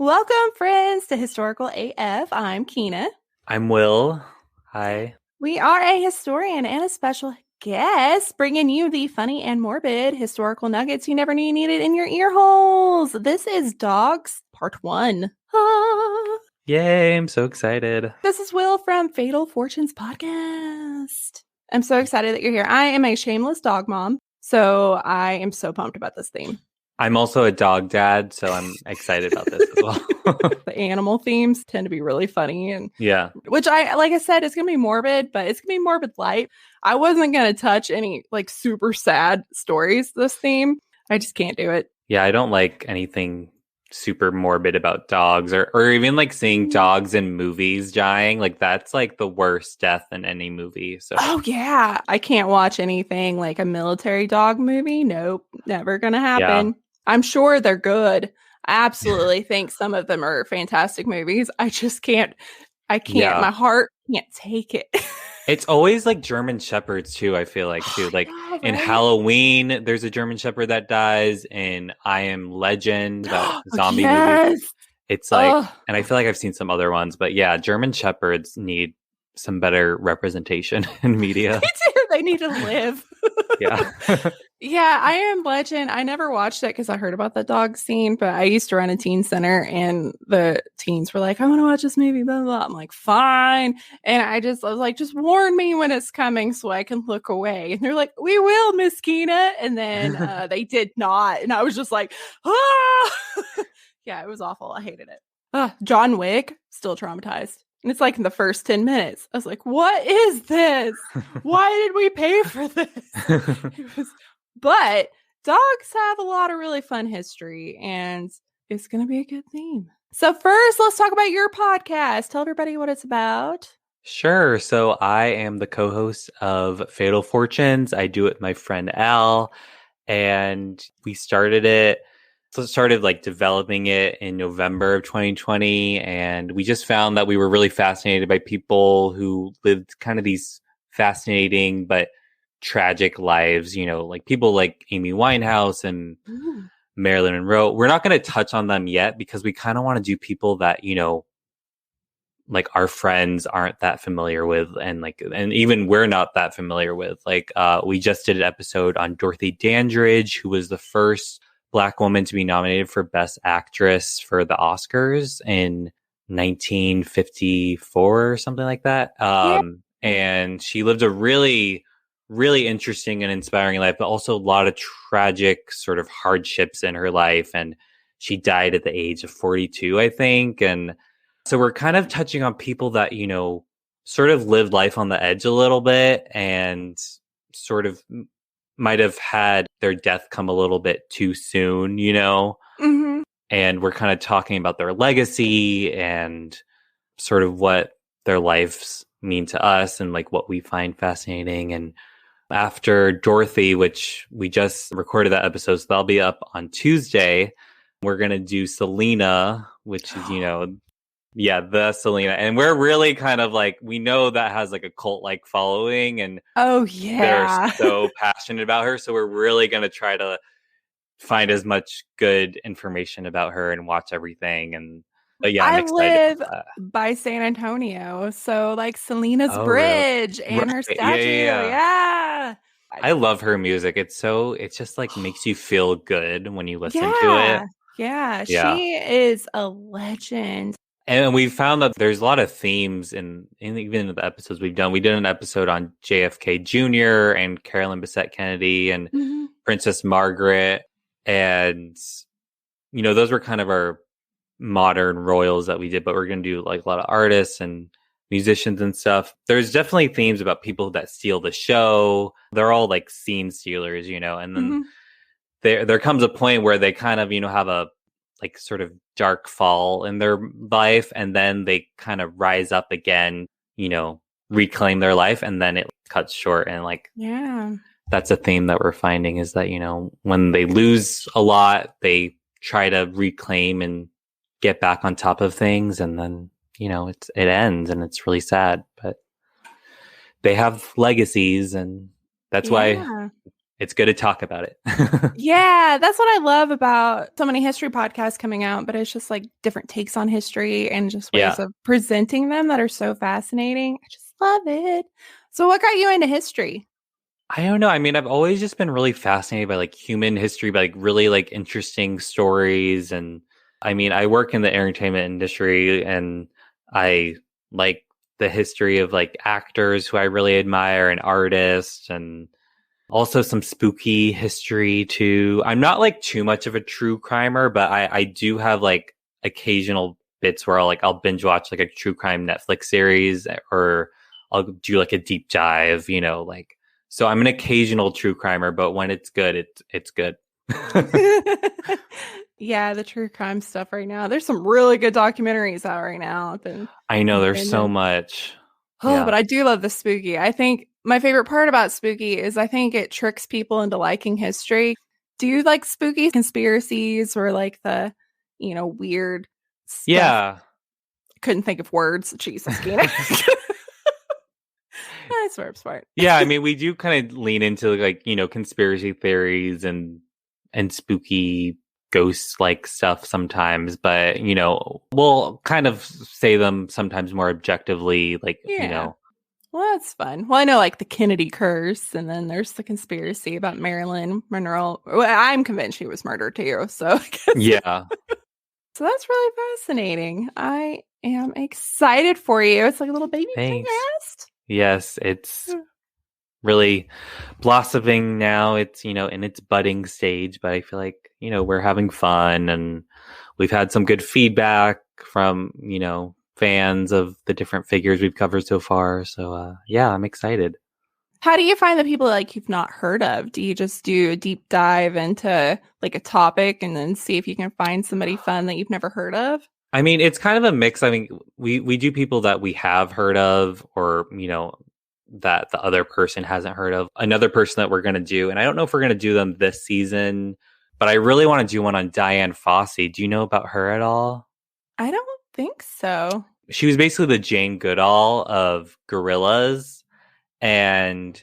Welcome, friends, to Historical AF. I'm Keena. I'm Will. Hi. We are a historian and a special guest bringing you the funny and morbid historical nuggets you never knew you needed in your ear holes. This is Dogs Part 1. Ah. Yay, I'm so excited. This is Will from Fatal Fortunes Podcast. I'm so excited that you're here. I am a shameless dog mom, so I am so pumped about this theme. I'm also a dog dad, so I'm excited about this as well. The animal themes tend to be really funny, and yeah, which like I said, it's gonna be morbid, but it's gonna be morbid light. I wasn't gonna touch any like super sad stories this theme. I just can't do it. Yeah, I don't like anything super morbid about dogs or even like seeing dogs in movies dying. Like that's like the worst death in any movie. So yeah, I can't watch anything like a military dog movie. Nope, never gonna happen. Yeah. I'm sure they're good. I absolutely think some of them are fantastic movies. I just can't. Yeah. My heart can't take it. It's always like German Shepherds too, I feel like too. Like in Halloween, there's a German Shepherd that dies. In I Am Legend, that zombie movie. It's like, and I feel like I've seen some other ones, but yeah, German Shepherds need some better representation in media. They need to live. Yeah. Yeah, I Am Legend. I never watched it because I heard about the dog scene, but I used to run a teen center and the teens were like, I want to watch this movie, blah, blah, blah. I'm like, fine. And I was like, just warn me when it's coming so I can look away. And they're like, we will, Miss Keena. And then they did not. And I was just like, ah. Yeah, it was awful. I hated it. John Wick, still traumatized. And it's like in the first 10 minutes. I was like, what is this? Why did we pay for this? But dogs have a lot of really fun history, and it's going to be a good theme. So first, let's talk about your podcast. Tell everybody what it's about. Sure. So I am the co-host of Fatal Fortunes. I do it with my friend Al, and we started like developing it in November of 2020. And we just found that we were really fascinated by people who lived kind of these fascinating but tragic lives, like people like Amy Winehouse and Marilyn Monroe. We're not going to touch on them yet because we kind of want to do people that, like our friends aren't that familiar with, and even we're not that familiar with. Like, we just did an episode on Dorothy Dandridge, who was the first Black woman to be nominated for Best Actress for the Oscars in 1954 or something like that. And she lived a really, really interesting and inspiring life, but also a lot of tragic sort of hardships in her life. And she died at the age of 42, I think. And so we're kind of touching on people that, sort of lived life on the edge a little bit and sort of might have had their death come a little bit too soon, Mm-hmm. And we're kind of talking about their legacy and sort of what their lives mean to us and like what we find fascinating. And after Dorothy, which we just recorded that episode, so that'll be up on Tuesday, we're going to do Selena, which is, the Selena. And we're really kind of like, we know that has like a cult-like following, and they're so passionate about her. So we're really going to try to find as much good information about her and watch everything. And but yeah, I'm excited. I live by San Antonio, so like Selena's Bridge and her statue. Yeah. I love her music. It just like makes you feel good when you listen to it. Yeah, she is a legend. And we found that there's a lot of themes in even in the episodes we've done. We did an episode on JFK Jr. and Carolyn Bessette Kennedy and Princess Margaret. And, those were kind of our modern royals that we did, but we're going to do like a lot of artists and musicians and stuff. There's definitely themes about people that steal the show. They're all like scene stealers, and then there comes a point where they kind of, have a like sort of dark fall in their life, and then they kind of rise up again, reclaim their life, and then it cuts short. And like, that's a theme that we're finding is that, when they lose a lot, they try to reclaim and get back on top of things, and then, it ends, and it's really sad, but they have legacies, and that's why it's good to talk about it. Yeah, that's what I love about so many history podcasts coming out, but it's just like different takes on history and just ways Yeah. of presenting them that are so fascinating. I just love it. So what got you into history? I don't know. I mean, I've always just been really fascinated by like human history, by like really like interesting stories. And I mean, I work in the entertainment industry and I like the history of like actors who I really admire and artists and also some spooky history too. I'm not like too much of a true crimer, but I do have like occasional bits where I'll binge watch like a true crime Netflix series or I'll do like a deep dive, like so I'm an occasional true crimer, but when it's good, it's good. Yeah, the true crime stuff right now. There's some really good documentaries out right now. I've been I know there's so binging. much. Oh, Yeah. but I do love the spooky. I think my favorite part about spooky is I think it tricks people into liking history. Do you like spooky conspiracies or like the, weird stuff? Yeah. Couldn't think of words. Jesus, Keenan. I swear I'm smart. Yeah, I mean, we do kind of lean into like, conspiracy theories and spooky ghost like stuff sometimes, but we'll kind of say them sometimes more objectively, like, Yeah. Well, that's fun. Well, I know like the Kennedy curse, and then there's the conspiracy about Marilyn Monroe. Well, I'm convinced she was murdered too. So I guess yeah. so that's really fascinating. I am excited for you. It's like a little baby Thanks. podcast. Yes, it's really blossoming now. It's, in its budding stage, but I feel like, we're having fun and we've had some good feedback from, fans of the different figures we've covered so far. So, yeah, I'm excited. How do you find the people like you've not heard of? Do you just do a deep dive into like a topic and then see if you can find somebody fun that you've never heard of? I mean, it's kind of a mix. I mean, we do people that we have heard of or, that the other person hasn't heard of. Another person that we're going to do, and I don't know if we're going to do them this season, but I really want to do one on Diane Fossey. Do you know about her at all? I don't think so. She was basically the Jane Goodall of gorillas, and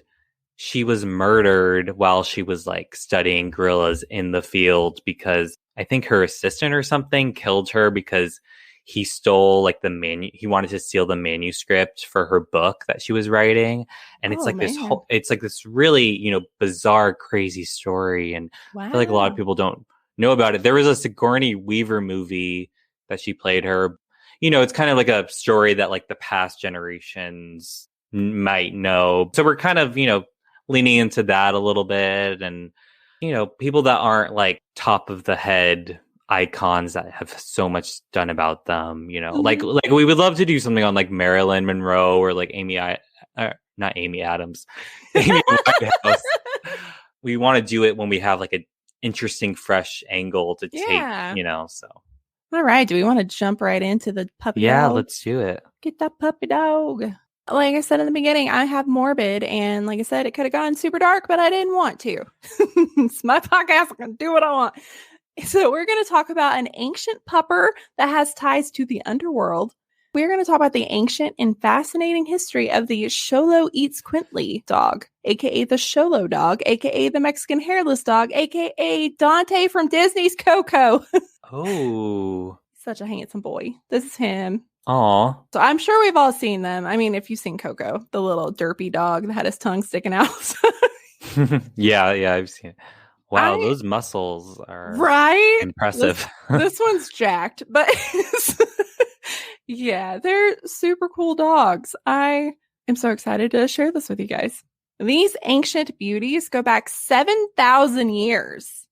she was murdered while she was like studying gorillas in the field because I think her assistant or something killed her because he stole like he wanted to steal the manuscript for her book that she was writing. And it's Oh like this man. whole, it's like this really, bizarre, crazy story. And I feel like a lot of Wow. people don't know about it. There was a Sigourney Weaver movie that she played her. It's kind of like a story that like the past generations might know. So we're kind of, leaning into that a little bit and people that aren't like top of the head icons that have so much done about them, like Mhm. we would love to do something on like Marilyn Monroe or like not Amy Adams, Amy Winehouse. We want to do it when we have like an interesting fresh angle to take, Yeah. so All right. Do we want to jump right into the puppy yeah, dog? let's do it. Get that puppy dog. Like I said in the beginning, I have morbid, and like I said, it could have gone super dark, but I didn't want to. It's my podcast. I can do what I want. So we're going to talk about an ancient pupper that has ties to the underworld. We're going to talk about the ancient and fascinating history of the Xolo Eats Quintly dog, aka the Xolo dog, aka the Mexican hairless dog, aka Dante from Disney's Coco. Oh, Such a handsome boy. This is him. aw. So I'm sure we've all seen them. I mean, if you've seen Coco, the little derpy dog that had his tongue sticking out. Yeah, I've seen it. Wow, I those muscles are right. impressive. This one's jacked, but yeah, they're super cool dogs. I am so excited to share this with you guys. These ancient beauties go back 7,000 years.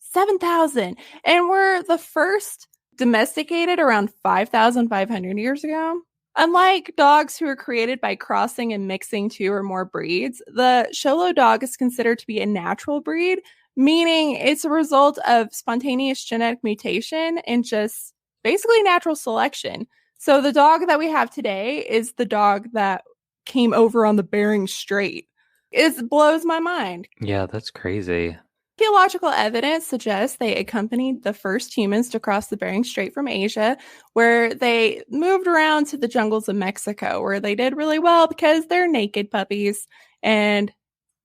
7,000. And were the first domesticated around 5,500 years ago. Unlike dogs who are created by crossing and mixing two or more breeds, the Xolo dog is considered to be a natural breed, meaning it's a result of spontaneous genetic mutation and just basically natural selection. So the dog that we have today is the dog that came over on the Bering Strait. It blows my mind. Yeah, that's crazy. Archaeological evidence suggests they accompanied the first humans to cross the Bering Strait from Asia, where they moved around to the jungles of Mexico, where they did really well because they're naked puppies and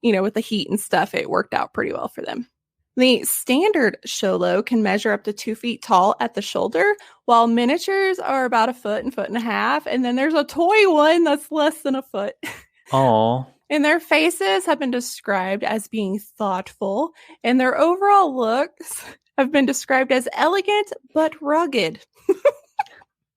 with the heat and stuff, it worked out pretty well for them. The standard Xolo can measure up to 2 feet tall at the shoulder, while miniatures are about a foot and a half. And then there's a toy one that's less than a foot. Oh. And their faces have been described as being thoughtful, and their overall looks have been described as elegant but rugged.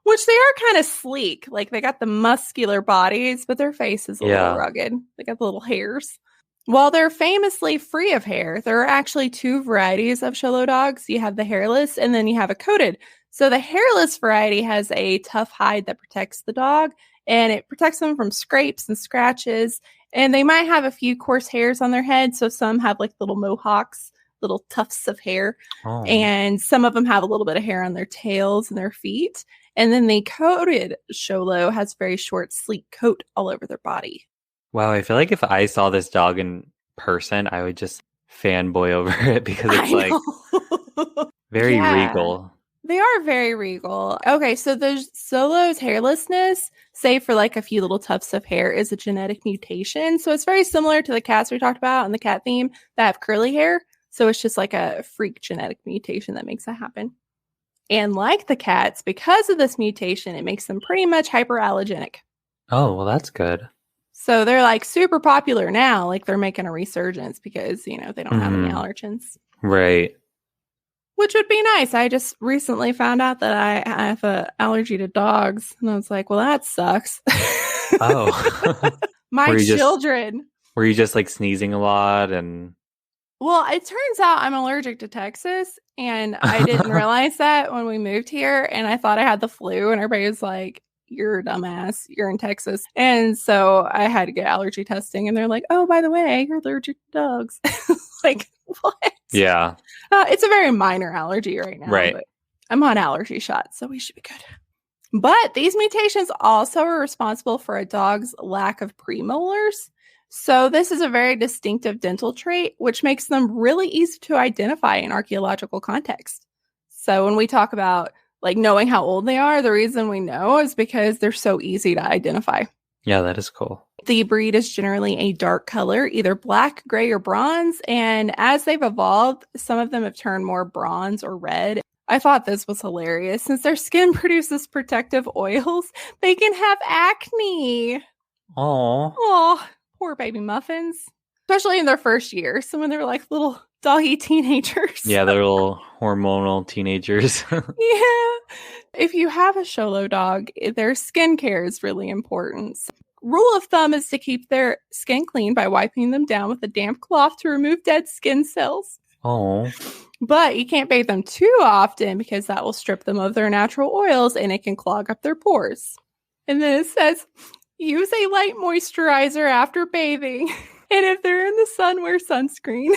Which they are kind of sleek. Like, they got the muscular bodies, but their face is a little rugged. They got the little hairs. While they're famously free of hair, there are actually 2 varieties of Xolo dogs. You have the hairless, and then you have a coated. So the hairless variety has a tough hide that protects the dog, and it protects them from scrapes and scratches. And they might have a few coarse hairs on their head. So some have like little mohawks, little tufts of hair. Oh. And some of them have a little bit of hair on their tails and their feet. And then the coated Xolo has very short, sleek coat all over their body. Wow, I feel like if I saw this dog in person, I would just fanboy over it because it's very regal. They are very regal. Okay, so the Xolo's hairlessness, save for like a few little tufts of hair, is a genetic mutation. So it's very similar to the cats we talked about in the cat theme that have curly hair. So it's just like a freak genetic mutation that makes that happen. And like the cats, because of this mutation, it makes them pretty much hyperallergenic. Oh, well, that's good. So they're like super popular now. Like they're making a resurgence because, they don't have any allergens. Right. Which would be nice. I just recently found out that I have an allergy to dogs. And I was like, well, that sucks. Oh. My children. Were you just like sneezing a lot? And well, it turns out I'm allergic to Texas. And I didn't realize that when we moved here. And I thought I had the flu. And everybody was like, you're a dumbass. You're in Texas. And so I had to get allergy testing. And they're like, oh, by the way, you're allergic to dogs. Like, what? Yeah. It's a very minor allergy right now. Right. But I'm on allergy shots, so we should be good. But these mutations also are responsible for a dog's lack of premolars. So this is a very distinctive dental trait, which makes them really easy to identify in archaeological context. So when we talk about like knowing how old they are, the reason we know is because they're so easy to identify. Yeah, that is cool. The breed is generally a dark color, either black, gray, or bronze. And as they've evolved, some of them have turned more bronze or red. I thought this was hilarious. Since their skin produces protective oils, they can have acne. Oh, poor baby muffins. Especially in their first year. So when they're like little doggy teenagers. Yeah, they're little hormonal teenagers. Yeah. If you have a Xolo dog, their skincare is really important. So, rule of thumb is to keep their skin clean by wiping them down with a damp cloth to remove dead skin cells. Oh. But you can't bathe them too often because that will strip them of their natural oils and it can clog up their pores. And then it says, use a light moisturizer after bathing. And if they're in the sun, wear sunscreen.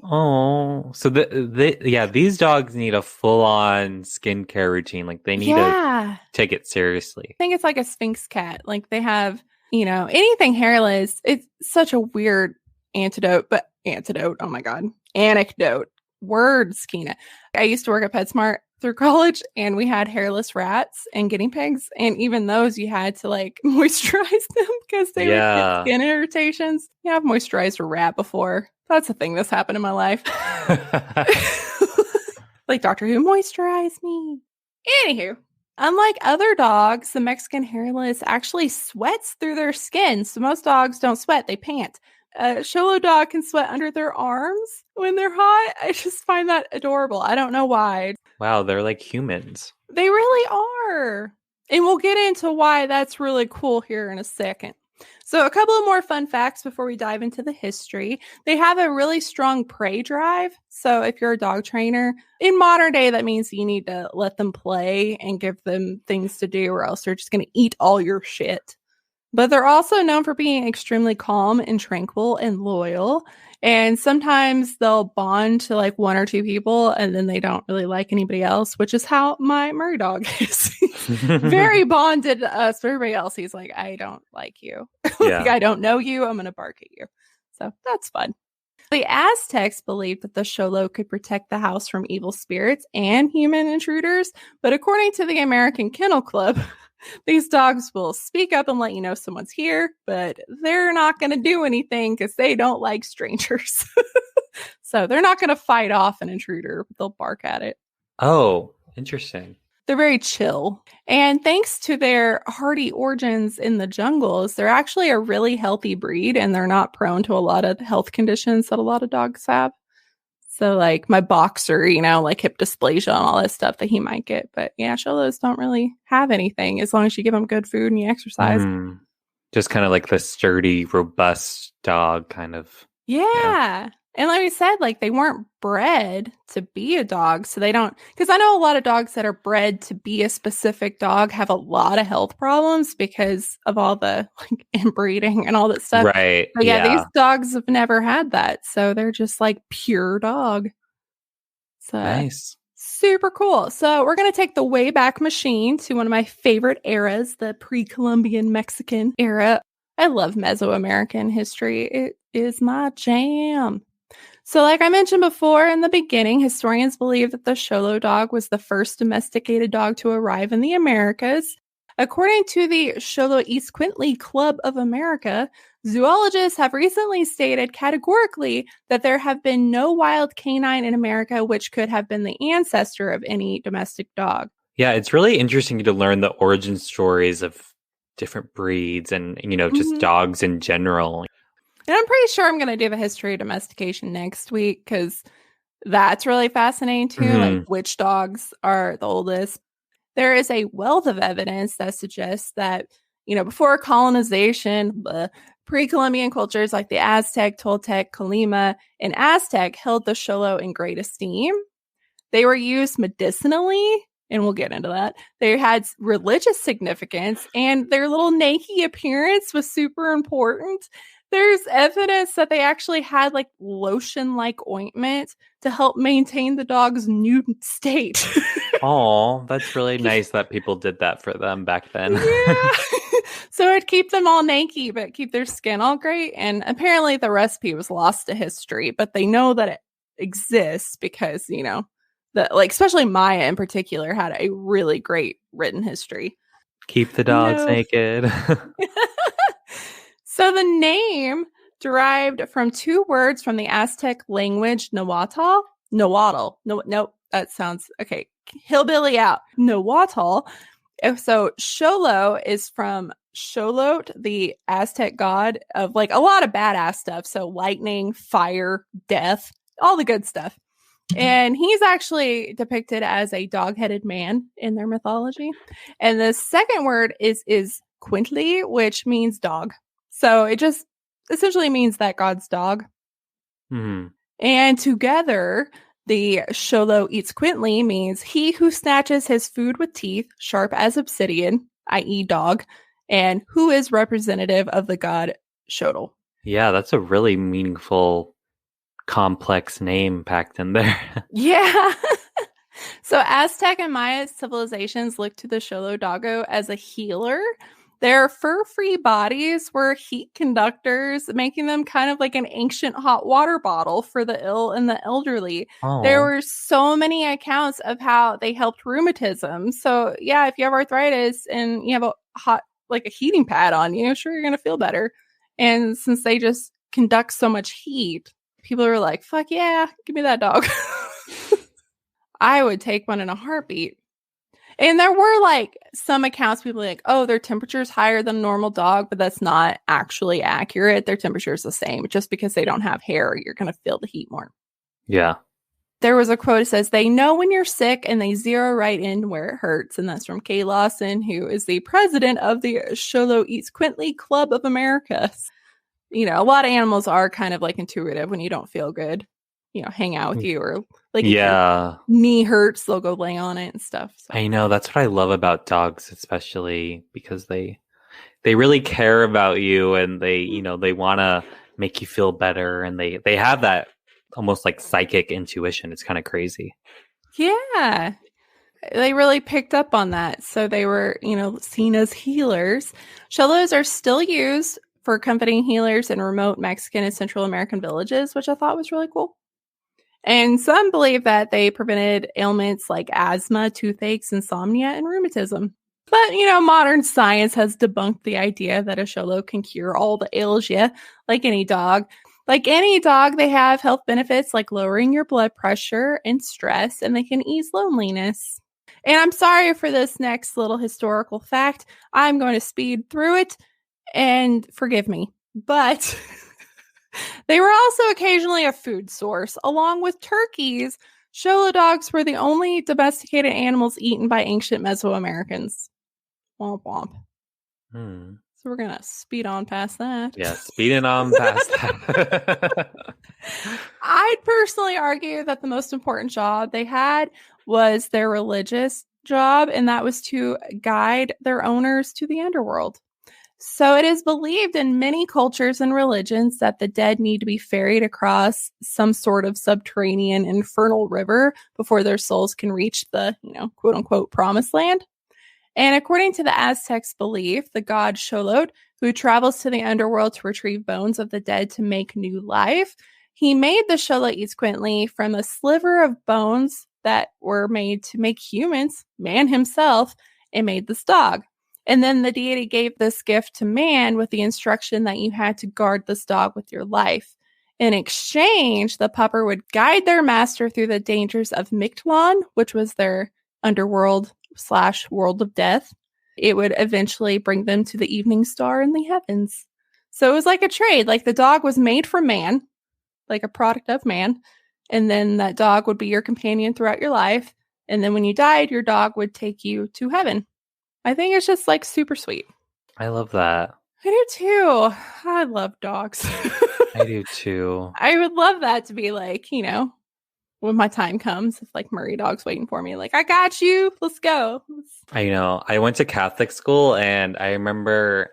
Oh, so these dogs need a full-on skincare routine. Like they need to take it seriously. I think it's like a Sphinx cat. Like they have, anything hairless. It's such a weird anecdote. Oh my God. Anecdote. Words, Keena. I used to work at PetSmart through college and we had hairless rats and guinea pigs. And even those you had to like moisturize them because they would get skin irritations. Yeah, I've moisturized a rat before. That's a thing that's happened in my life. Like Doctor Who, moisturize me. Anywho, unlike other dogs, the Mexican hairless actually sweats through their skin. So most dogs don't sweat, they pant. A Xolo dog can sweat under their arms when they're hot. I just find that adorable. I don't know why. Wow, they're like humans. They really are. And we'll get into why that's really cool here in a second. So a couple of more fun facts before we dive into the history. They have a really strong prey drive. So if you're a dog trainer, in modern day, that means you need to let them play and give them things to do or else they're just going to eat all your shit. But they're also known for being extremely calm and tranquil and loyal. And sometimes they'll bond to like 1 or 2 people and then they don't really like anybody else, which is how my Murray dog is. Very bonded to us. But everybody else, he's like, I don't like you. Like, I don't know you. I'm going to bark at you. So that's fun. The Aztecs believed that the Xolo could protect the house from evil spirits and human intruders. But according to the American Kennel Club, These dogs will speak up and let you know someone's here, but they're not going to do anything because they don't like strangers. So they're not going to fight off an intruder. They'll bark at it. Oh, interesting. They're very chill. And thanks to their hardy origins in the jungles, they're actually a really healthy breed and they're not prone to a lot of health conditions that a lot of dogs have. So like my boxer, like hip dysplasia and all that stuff that he might get. But yeah, Cholos don't really have anything as long as you give them good food and you exercise. Just kind of like the sturdy, robust dog kind of. Yeah. And like we said, like they weren't bred to be a dog. So they don't, because I know a lot of dogs that are bred to be a specific dog have a lot of health problems because of all the like inbreeding and all that stuff. Right. But yeah, these dogs have never had that. So they're just like pure dog. So nice. Super cool. So we're going to take the Wayback Machine to one of my favorite eras, the pre-Columbian Mexican era. I love Mesoamerican history. It is my jam. So like I mentioned before in the beginning, historians believe that the Xolo dog was the first domesticated dog to arrive in the Americas. According to the Xoloitzcuintli Club of America, zoologists have recently stated categorically that there have been no wild canine in America which could have been the ancestor of any domestic dog. Yeah, it's really interesting to learn the origin stories of different breeds and, just dogs in general. And I'm pretty sure I'm going to do the history of domestication next week because that's really fascinating too, like which dogs are the oldest. There is a wealth of evidence that suggests that, before colonization, pre-Columbian cultures like the Aztec, Toltec, Colima, and Aztec held the Xolo in great esteem. They were used medicinally, and we'll get into that. They had religious significance, and their little naked appearance was super important. There's evidence that they actually had like lotion-like ointment to help maintain the dog's nude state. Oh, that's really nice that people did that for them back then. Yeah. So it'd keep them all naked, but keep their skin all great. And apparently the recipe was lost to history, but they know that it exists because, especially Maya in particular had a really great written history. Keep the dogs naked. So the name derived from two words from the Aztec language, Nahuatl. Nope, that sounds okay. Hillbilly out. Nahuatl. So Xolo is from Xolotl, the Aztec god of like a lot of badass stuff. So lightning, fire, death, all the good stuff. And he's actually depicted as a dog-headed man in their mythology. And the second word is Quintly, which means dog. So it just essentially means that god's dog. And together, the Xoloitzcuintli means he who snatches his food with teeth, sharp as obsidian, i.e. dog, and who is representative of the god Xotl. Yeah, that's a really meaningful, complex name packed in there. Yeah. So Aztec and Maya civilizations looked to the Xolo doggo as a healer. Their fur-free bodies were heat conductors, making them kind of like an ancient hot water bottle for the ill and the elderly. Oh. There were so many accounts of how they helped rheumatism. So yeah, if you have arthritis and you have a heating pad on you, sure, you're going to feel better. And since they just conduct so much heat, people are like, fuck yeah, give me that dog. I would take one in a heartbeat. And there were like some accounts, people like, oh, their temperature is higher than a normal dog, but that's not actually accurate. Their temperature is the same. Just because they don't have hair, you're going to feel the heat more. Yeah. There was a quote that says, they know when you're sick and they zero right in where it hurts. And that's from Kay Lawson, who is the president of the Xoloitzcuintli Club of America. A lot of animals are kind of like intuitive when you don't feel good. Hang out with you, or like if your knee hurts, they'll go lay on it and stuff. So. I know, that's what I love about dogs, especially because they really care about you, and they want to make you feel better, and they have that almost like psychic intuition. It's kind of crazy. Yeah, they really picked up on that, so they were seen as healers. Xolos are still used for accompanying healers in remote Mexican and Central American villages, which I thought was really cool. And some believe that they prevented ailments like asthma, toothaches, insomnia, and rheumatism. But, modern science has debunked the idea that a Xolo can cure all the ails you, like any dog. Like any dog, they have health benefits like lowering your blood pressure and stress, and they can ease loneliness. And I'm sorry for this next little historical fact. I'm going to speed through it, and forgive me. But they were also occasionally a food source. Along with turkeys, Xolo dogs were the only domesticated animals eaten by ancient Mesoamericans. Womp womp. So we're going to speed on past that. Yeah, speeding on past that. I'd personally argue that the most important job they had was their religious job, and that was to guide their owners to the underworld. So it is believed in many cultures and religions that the dead need to be ferried across some sort of subterranean infernal river before their souls can reach the, quote unquote, promised land. And according to the Aztecs' belief, the god Xolotl, who travels to the underworld to retrieve bones of the dead to make new life, he made the Xoloitzcuintli from a sliver of bones that were made to make humans, man himself, and made this dog. And then the deity gave this gift to man with the instruction that you had to guard this dog with your life. In exchange, the pupper would guide their master through the dangers of Mictlan, which was their underworld / world of death. It would eventually bring them to the evening star in the heavens. So it was like a trade. Like the dog was made from man, like a product of man. And then that dog would be your companion throughout your life. And then when you died, your dog would take you to heaven. I think it's just like super sweet. I love that. I do too. I love dogs. I do too. I would love that to be like, when my time comes, if like Murray Dog's waiting for me, like, I got you. Let's go. I know. I went to Catholic school and I remember.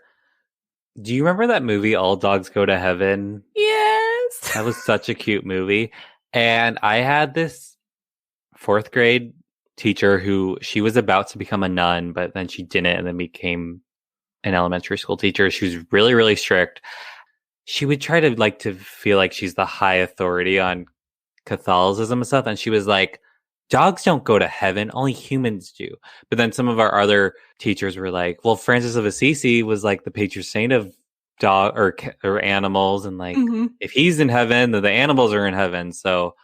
Do you remember that movie, All Dogs Go to Heaven? Yes. That was such a cute movie. And I had this 4th grade teacher who she was about to become a nun, but then she didn't and then became an elementary school teacher. She was really, really strict. She would try to feel like she's the high authority on Catholicism and stuff. And she was like, dogs don't go to heaven, only humans do. But then some of our other teachers were like, well, Francis of Assisi was like the patron saint of dog or animals. And like, if he's in heaven, then the animals are in heaven. So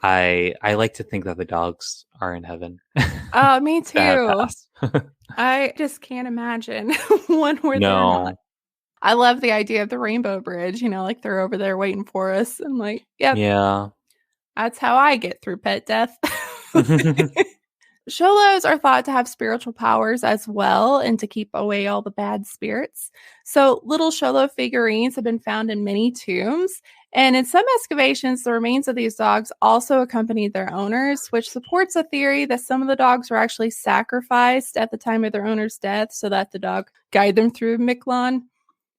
I like to think that the dogs are in heaven. Oh, me too. I just can't imagine one where they're not. I love the idea of the Rainbow Bridge, like they're over there waiting for us. I'm like, yep. Yeah. That's how I get through pet death. Xolos are thought to have spiritual powers as well and to keep away all the bad spirits. So little Xolo figurines have been found in many tombs. And in some excavations, the remains of these dogs also accompanied their owners, which supports a theory that some of the dogs were actually sacrificed at the time of their owner's death so that the dog guide them through Mictlan.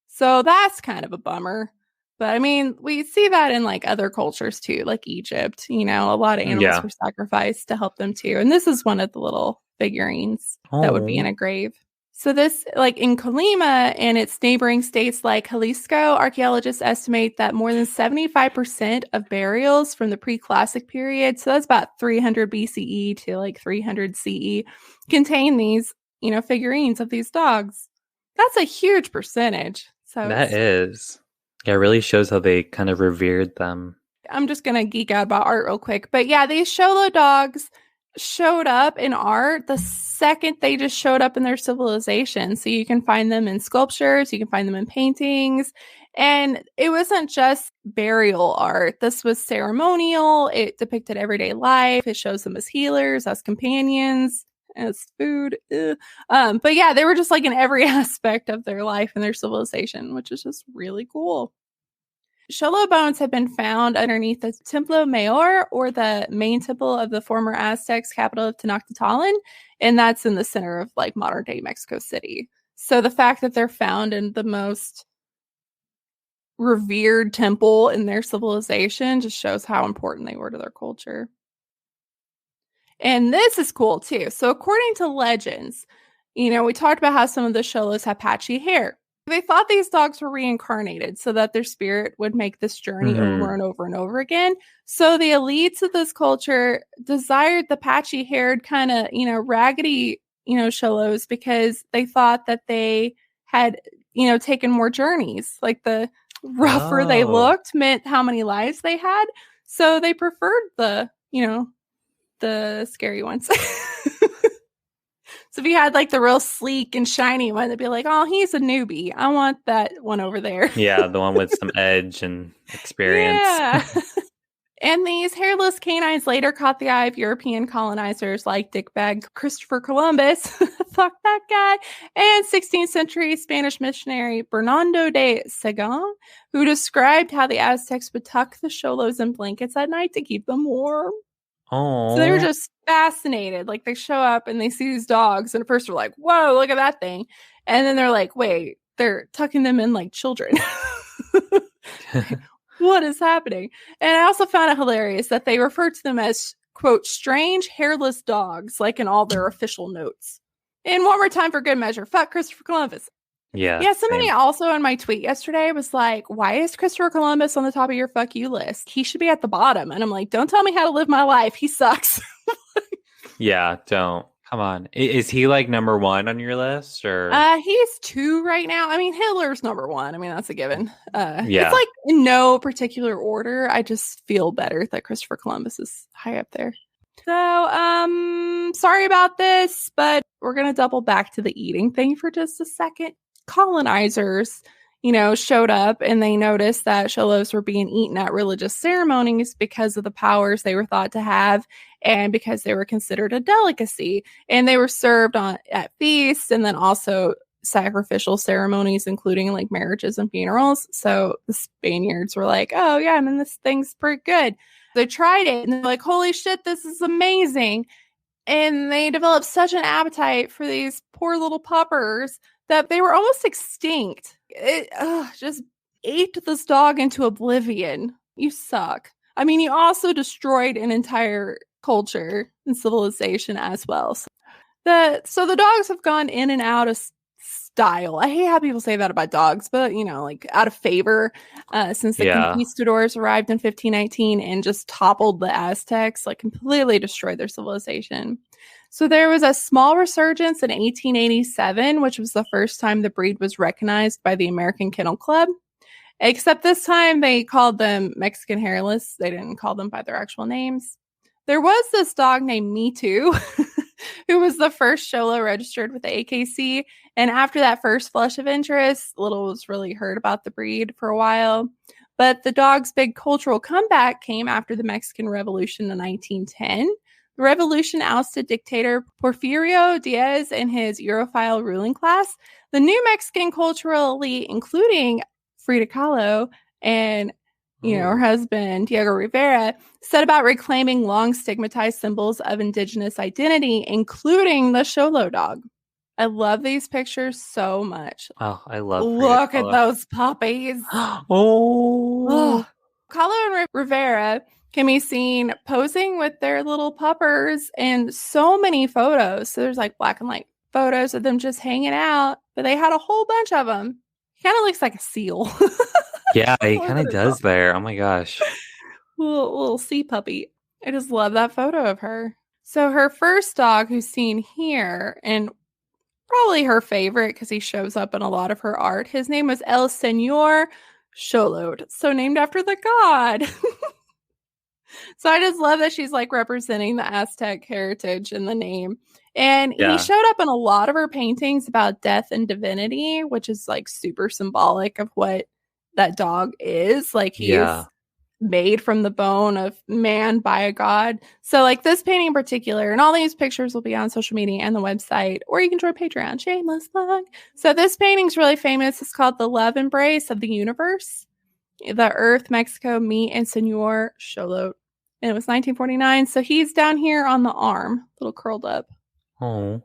So that's kind of a bummer. But I mean, we see that in like other cultures too, like Egypt. A lot of animals were sacrificed to help them too. And this is one of the little figurines that would be in a grave. So this, like in Colima and its neighboring states like Jalisco, archaeologists estimate that more than 75% of burials from the pre-classic period, so that's about 300 BCE to like 300 CE, contain these, figurines of these dogs. That's a huge percentage. So that is. Yeah, it really shows how they kind of revered them. I'm just going to geek out about art real quick. But yeah, these Xolo dogs showed up in art the second they just showed up in their civilization. So you can find them in sculptures, you can find them in paintings. And it wasn't just burial art. This was ceremonial. It depicted everyday life. It shows them as healers, as companions, as food. But yeah, they were just like in every aspect of their life and their civilization, which is just really cool. Xolo bones have been found underneath the Templo Mayor, or the main temple of the former Aztecs capital of Tenochtitlan, and that's in the center of like modern day Mexico City. So the fact that they're found in the most revered temple in their civilization just shows how important they were to their culture. And this is cool too. So according to legends, we talked about how some of the Xolos have patchy hair. They thought these dogs were reincarnated so that their spirit would make this journey over and over and over again. So the elites of this culture desired the patchy haired kind of, raggedy, Sholos because they thought that they had, taken more journeys. Like the rougher they looked meant how many lives they had. So they preferred the scary ones. So if you had like the real sleek and shiny one, they'd be like, oh, he's a newbie. I want that one over there. Yeah, the one with some edge and experience. Yeah. And these hairless canines later caught the eye of European colonizers like Dickbag Christopher Columbus, fuck that guy, and 16th century Spanish missionary Bernardo de Sagan, who described how the Aztecs would tuck the Xolos in blankets at night to keep them warm. Oh. So they were just fascinated. Like they show up and they see these dogs, and at first they're like, whoa, look at that thing. And then they're like, wait, they're tucking them in like children. What is happening? And I also found it hilarious that they refer to them as, quote, strange hairless dogs, like in all their official notes. And one more time for good measure, fuck Christopher Columbus. Yeah, somebody also in my tweet yesterday was like, why is Christopher Columbus on the top of your fuck you list? He should be at the bottom. And I'm like, don't tell me how to live my life. He sucks. Yeah, don't. Come on. Is he like number 1 on your list or? He's 2 right now. I mean, Hitler's number 1. I mean, that's a given. Yeah. It's like in no particular order. I just feel better that Christopher Columbus is high up there. So, sorry about this, but we're going to double back to the eating thing for just a second. Colonizers, showed up and they noticed that Xolos were being eaten at religious ceremonies because of the powers they were thought to have and because they were considered a delicacy. And they were served at feasts and then also sacrificial ceremonies, including like marriages and funerals. So the Spaniards were like, oh yeah, I mean, this thing's pretty good. They tried it and they're like, holy shit, this is amazing. And they developed such an appetite for these poor little puppers that they were almost extinct. It just ate this dog into oblivion. You suck. I mean, you also destroyed an entire culture and civilization as well. So the dogs have gone in and out of style. I hate how people say that about dogs, but like out of favor since the conquistadors arrived in 1519 and just toppled the Aztecs, like completely destroyed their civilization. So there was a small resurgence in 1887, which was the first time the breed was recognized by the American Kennel Club. Except this time they called them Mexican hairless. They didn't call them by their actual names. There was this dog named Me Too, who was the first Xolo registered with the AKC. And after that first flush of interest, little was really heard about the breed for a while. But the dog's big cultural comeback came after the Mexican Revolution in 1910. The revolution ousted dictator Porfirio Diaz and his Europhile ruling class. The new Mexican cultural elite, including Frida Kahlo and her husband, Diego Rivera, set about reclaiming long stigmatized symbols of indigenous identity, including the Xolo dog. I love these pictures so much. Oh, I love Look at those puppies. Oh. Kahlo and Rivera can be seen posing with their little puppers and so many photos. So there's like black and white photos of them just hanging out, but they had a whole bunch of them. He kind of looks like a seal. Yeah, he kind of does there. Oh my gosh. Little sea puppy. I just love that photo of her. So her first dog who's seen here, and probably her favorite because he shows up in a lot of her art, his name was El Señor Xolotl. So named after the god. So I just love that she's like representing the Aztec heritage in the name. And he showed up in a lot of her paintings about death and divinity, which is like super symbolic of what that dog is. Like he is made from the bone of man by a god. So like this painting in particular, and all these pictures will be on social media and the website, or you can join Patreon. Shameless plug. So this painting's really famous. It's called The Love Embrace of the Universe. The Earth, Mexico, Me, and Señor Xolotl. And it was 1949. So he's down here on the arm, little curled up. Oh.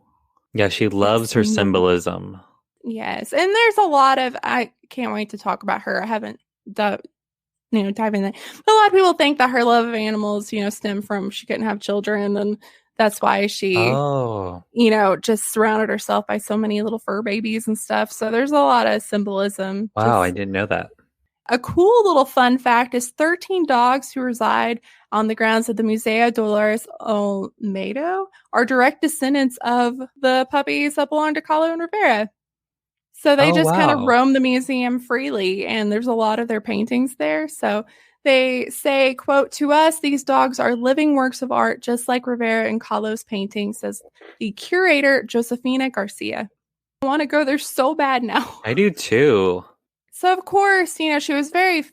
Yeah, she loves her symbolism. Yes. And there's a lot of, I can't wait to talk about her. I haven't dive in that. But a lot of people think that her love of animals, stem from she couldn't have children. And that's why she, just surrounded herself by so many little fur babies and stuff. So there's a lot of symbolism. Wow, I didn't know that. A cool little fun fact is 13 dogs who reside on the grounds of the Museo Dolores Olmedo are direct descendants of the puppies that belong to Kahlo and Rivera. So they just kind of roam the museum freely, and there's a lot of their paintings there. So they say, quote, "To us, these dogs are living works of art, just like Rivera and Kahlo's paintings," says the curator, Josefina Garcia. I want to go there so bad now. I do too. So, of course, she was very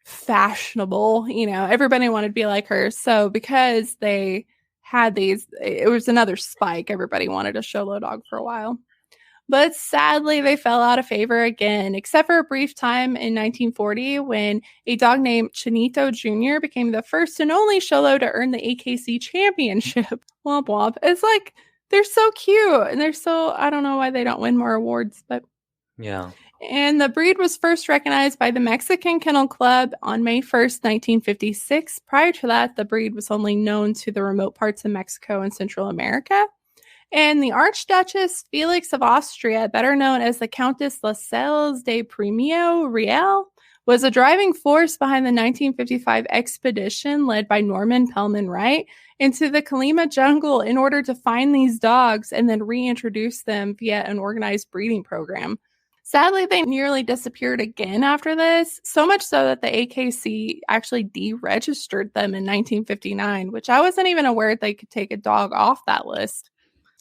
fashionable. Everybody wanted to be like her. So because they had these, it was another spike. Everybody wanted a Xolo dog for a while. But sadly, they fell out of favor again, except for a brief time in 1940 when a dog named Chinito Jr. became the first and only Xolo to earn the AKC championship. Womp womp. It's like, they're so cute, and they're so, I don't know why they don't win more awards, but yeah. And the breed was first recognized by the Mexican Kennel Club on May 1st, 1956. Prior to that, the breed was only known to the remote parts of Mexico and Central America. And the Archduchess Felix of Austria, better known as the Countess Lascelles de Premio Real, was a driving force behind the 1955 expedition led by Norman Pellman Wright into the Colima jungle in order to find these dogs and then reintroduce them via an organized breeding program. Sadly, they nearly disappeared again after this, so much so that the AKC actually deregistered them in 1959, which I wasn't even aware they could take a dog off that list.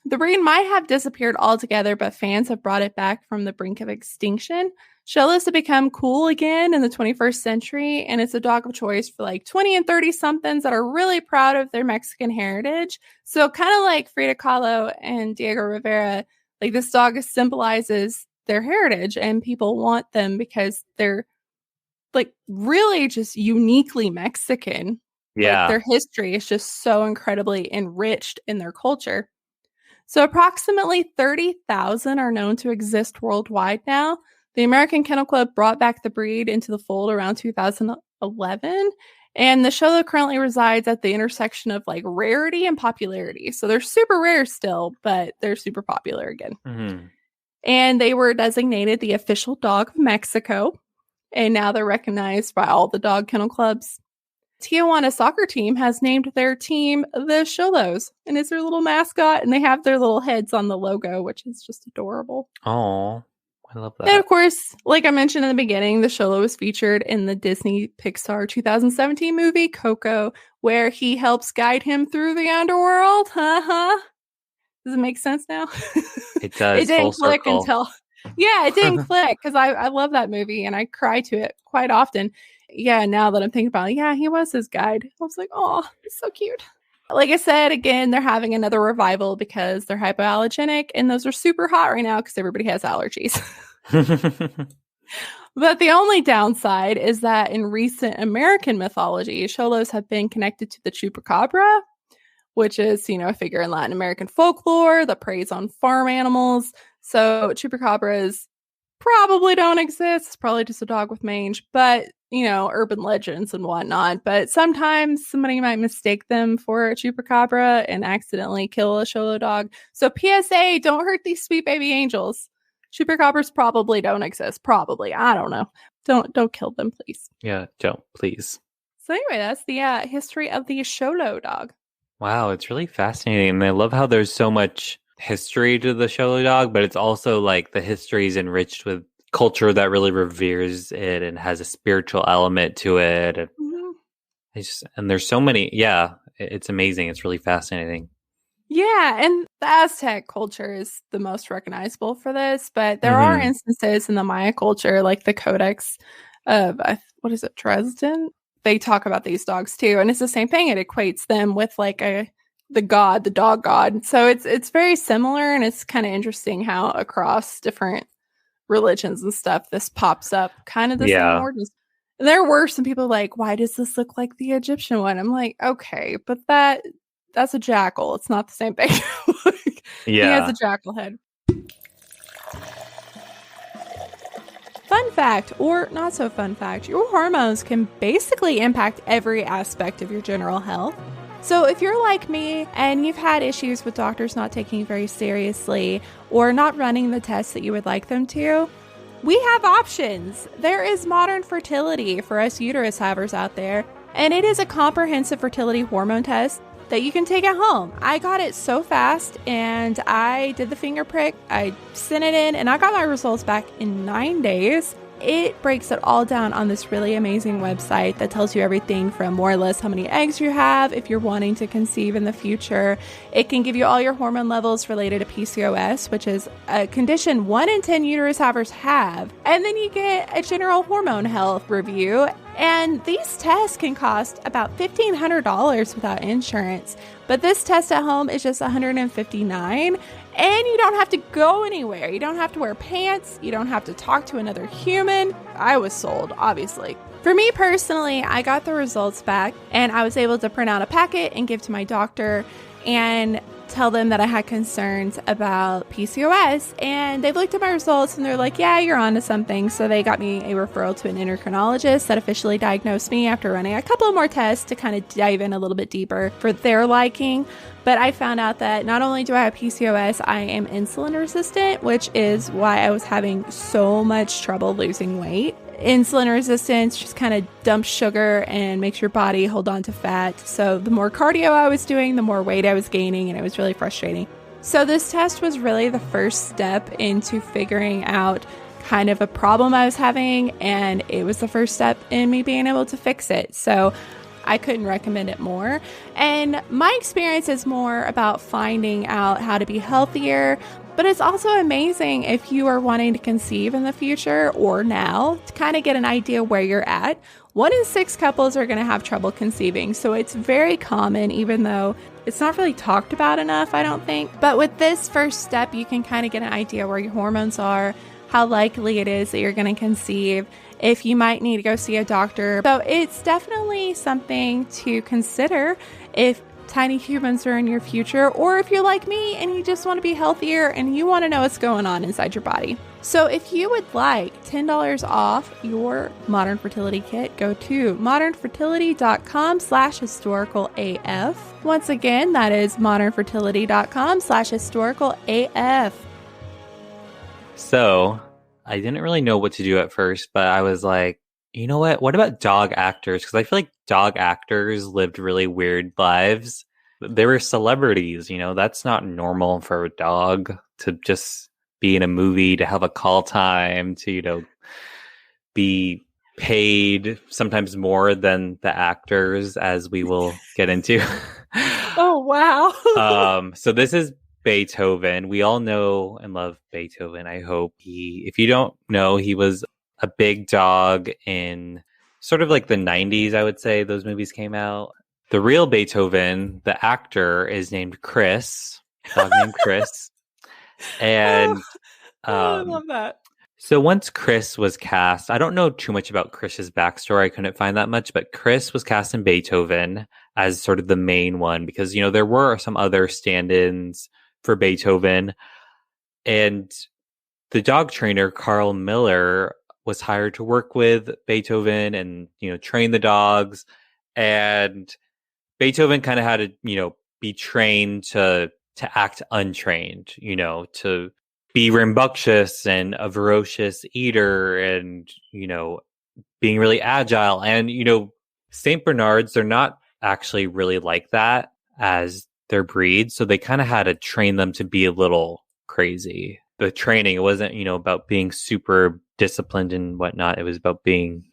The breed might have disappeared altogether, but fans have brought it back from the brink of extinction. Xolos have become cool again in the 21st century, and it's a dog of choice for like 20 and 30-somethings that are really proud of their Mexican heritage. So kind of like Frida Kahlo and Diego Rivera, like this dog symbolizes their heritage, and people want them because they're like really just uniquely Mexican. Yeah. Like their history is just so incredibly enriched in their culture. So approximately 30,000 are known to exist worldwide now. The American Kennel Club brought back the breed into the fold around 2011, and the Xolo currently resides at the intersection of like rarity and popularity. So they're super rare still, but they're super popular again. Mm-hmm. And they were designated the official dog of Mexico. And now they're recognized by all the dog kennel clubs. Tijuana soccer team has named their team the Xolos. And it's their little mascot. And they have their little heads on the logo, which is just adorable. Oh, I love that. And of course, like I mentioned in the beginning, the Xolo was featured in the Disney Pixar 2017 movie Coco, where he helps guide him through the underworld. Does it make sense now? It does. It didn't click until... Yeah, it didn't click because I love that movie and I cry to it quite often. Yeah, now that I'm thinking about it, yeah, he was his guide. I was like, oh, it's so cute. Like I said, again, they're having another revival because they're hypoallergenic and those are super hot right now because everybody has allergies. But the only downside is that in recent American mythology, Xolos have been connected to the chupacabra, which is, a figure in Latin American folklore that preys on farm animals. So chupacabras probably don't exist. It's probably just a dog with mange, but, urban legends and whatnot. But sometimes somebody might mistake them for a chupacabra and accidentally kill a Xolo dog. So PSA, don't hurt these sweet baby angels. Chupacabras probably don't exist. Probably. I don't know. Don't kill them, please. Yeah, don't, please. So anyway, that's the history of the Xolo dog. Wow, it's really fascinating. And I love how there's so much history to the Xolo dog, but it's also like the history is enriched with culture that really reveres it and has a spiritual element to it. And, and there's so many. Yeah, it's amazing. It's really fascinating. Yeah, and the Aztec culture is the most recognizable for this, but there are instances in the Maya culture, like the Codex of, Dresden? They talk about these dogs too, and it's the same thing. It equates them with like the dog god. So it's very similar, and it's kind of interesting how across different religions and stuff this pops up, kind of the same origins. And there were some people like, why does this look like the Egyptian one? I'm like, okay, but that's a jackal. It's not the same thing. He has a jackal head. Fun fact, or not so fun fact, your hormones can basically impact every aspect of your general health. So if you're like me and you've had issues with doctors not taking you very seriously or not running the tests that you would like them to, We have options. There is modern fertility for us uterus havers out there, and it is a comprehensive fertility hormone test that you can take at home. I got it so fast, and I did the finger prick, I sent it in, and I got my results back in 9 days. It breaks it all down on this really amazing website that tells you everything from more or less how many eggs you have if you're wanting to conceive in the future. It can give you all your hormone levels related to PCOS, which is a condition 1 in 10 uterus havers have. And then you get a general hormone health review. And these tests can cost about $1,500 without insurance. But this test at home is just $159. And you don't have to go anywhere. You don't have to wear pants. You don't have to talk to another human. I was sold, obviously. For me personally, I got the results back and I was able to print out a packet and give to my doctor and tell them that I had concerns about PCOS. And they looked at my results and they're like, yeah, you're onto something. So they got me a referral to an endocrinologist that officially diagnosed me after running a couple of more tests to kind of dive in a little bit deeper for their liking. But I found out that not only do I have PCOS, I am insulin resistant, which is why I was having so much trouble losing weight. Insulin resistance just kind of dumps sugar and makes your body hold on to fat. So the more cardio I was doing, the more weight I was gaining, and it was really frustrating. So this test was really the first step into figuring out kind of a problem I was having, and it was the first step in me being able to fix it. So I couldn't recommend it more. And my experience is more about finding out how to be healthier, but it's also amazing if you are wanting to conceive in the future or now to kind of get an idea where you're at. 1 in 6 couples are going to have trouble conceiving, so it's very common, even though it's not really talked about enough, I don't think. But with this first step, you can kind of get an idea where your hormones are, how likely it is that you're going to conceive, if you might need to go see a doctor. So it's definitely something to consider if tiny humans are in your future, or if you're like me and you just want to be healthier and you want to know what's going on inside your body. So if you would like $10 off your Modern Fertility Kit, go to modernfertility.com/historicalaf. Once again, that is modernfertility.com/historicalaf. So I didn't really know what to do at first, but I was like, you know what? What about dog actors? Because I feel like dog actors lived really weird lives. They were celebrities, that's not normal for a dog to just be in a movie, to have a call time, to, be paid sometimes more than the actors, as we will get into. Oh, wow. So this is Beethoven. We all know and love Beethoven, I hope. If you don't know, he was a big dog in sort of like the 90s, I would say. Those movies came out. The real Beethoven, the actor, is named Chris. Dog named Chris. And I love that. So once Chris was cast, I don't know too much about Chris's backstory. I couldn't find that much, but Chris was cast in Beethoven as sort of the main one because, there were some other stand-ins for Beethoven. And the dog trainer, Carl Miller, was hired to work with Beethoven and, train the dogs. And Beethoven kind of had to, be trained to act untrained, to be rambunctious and a ferocious eater and, being really agile. And, St. Bernards, they're not actually really like that as their breed. So they kind of had to train them to be a little crazy. The training, it wasn't, about being super disciplined and whatnot. It was about being,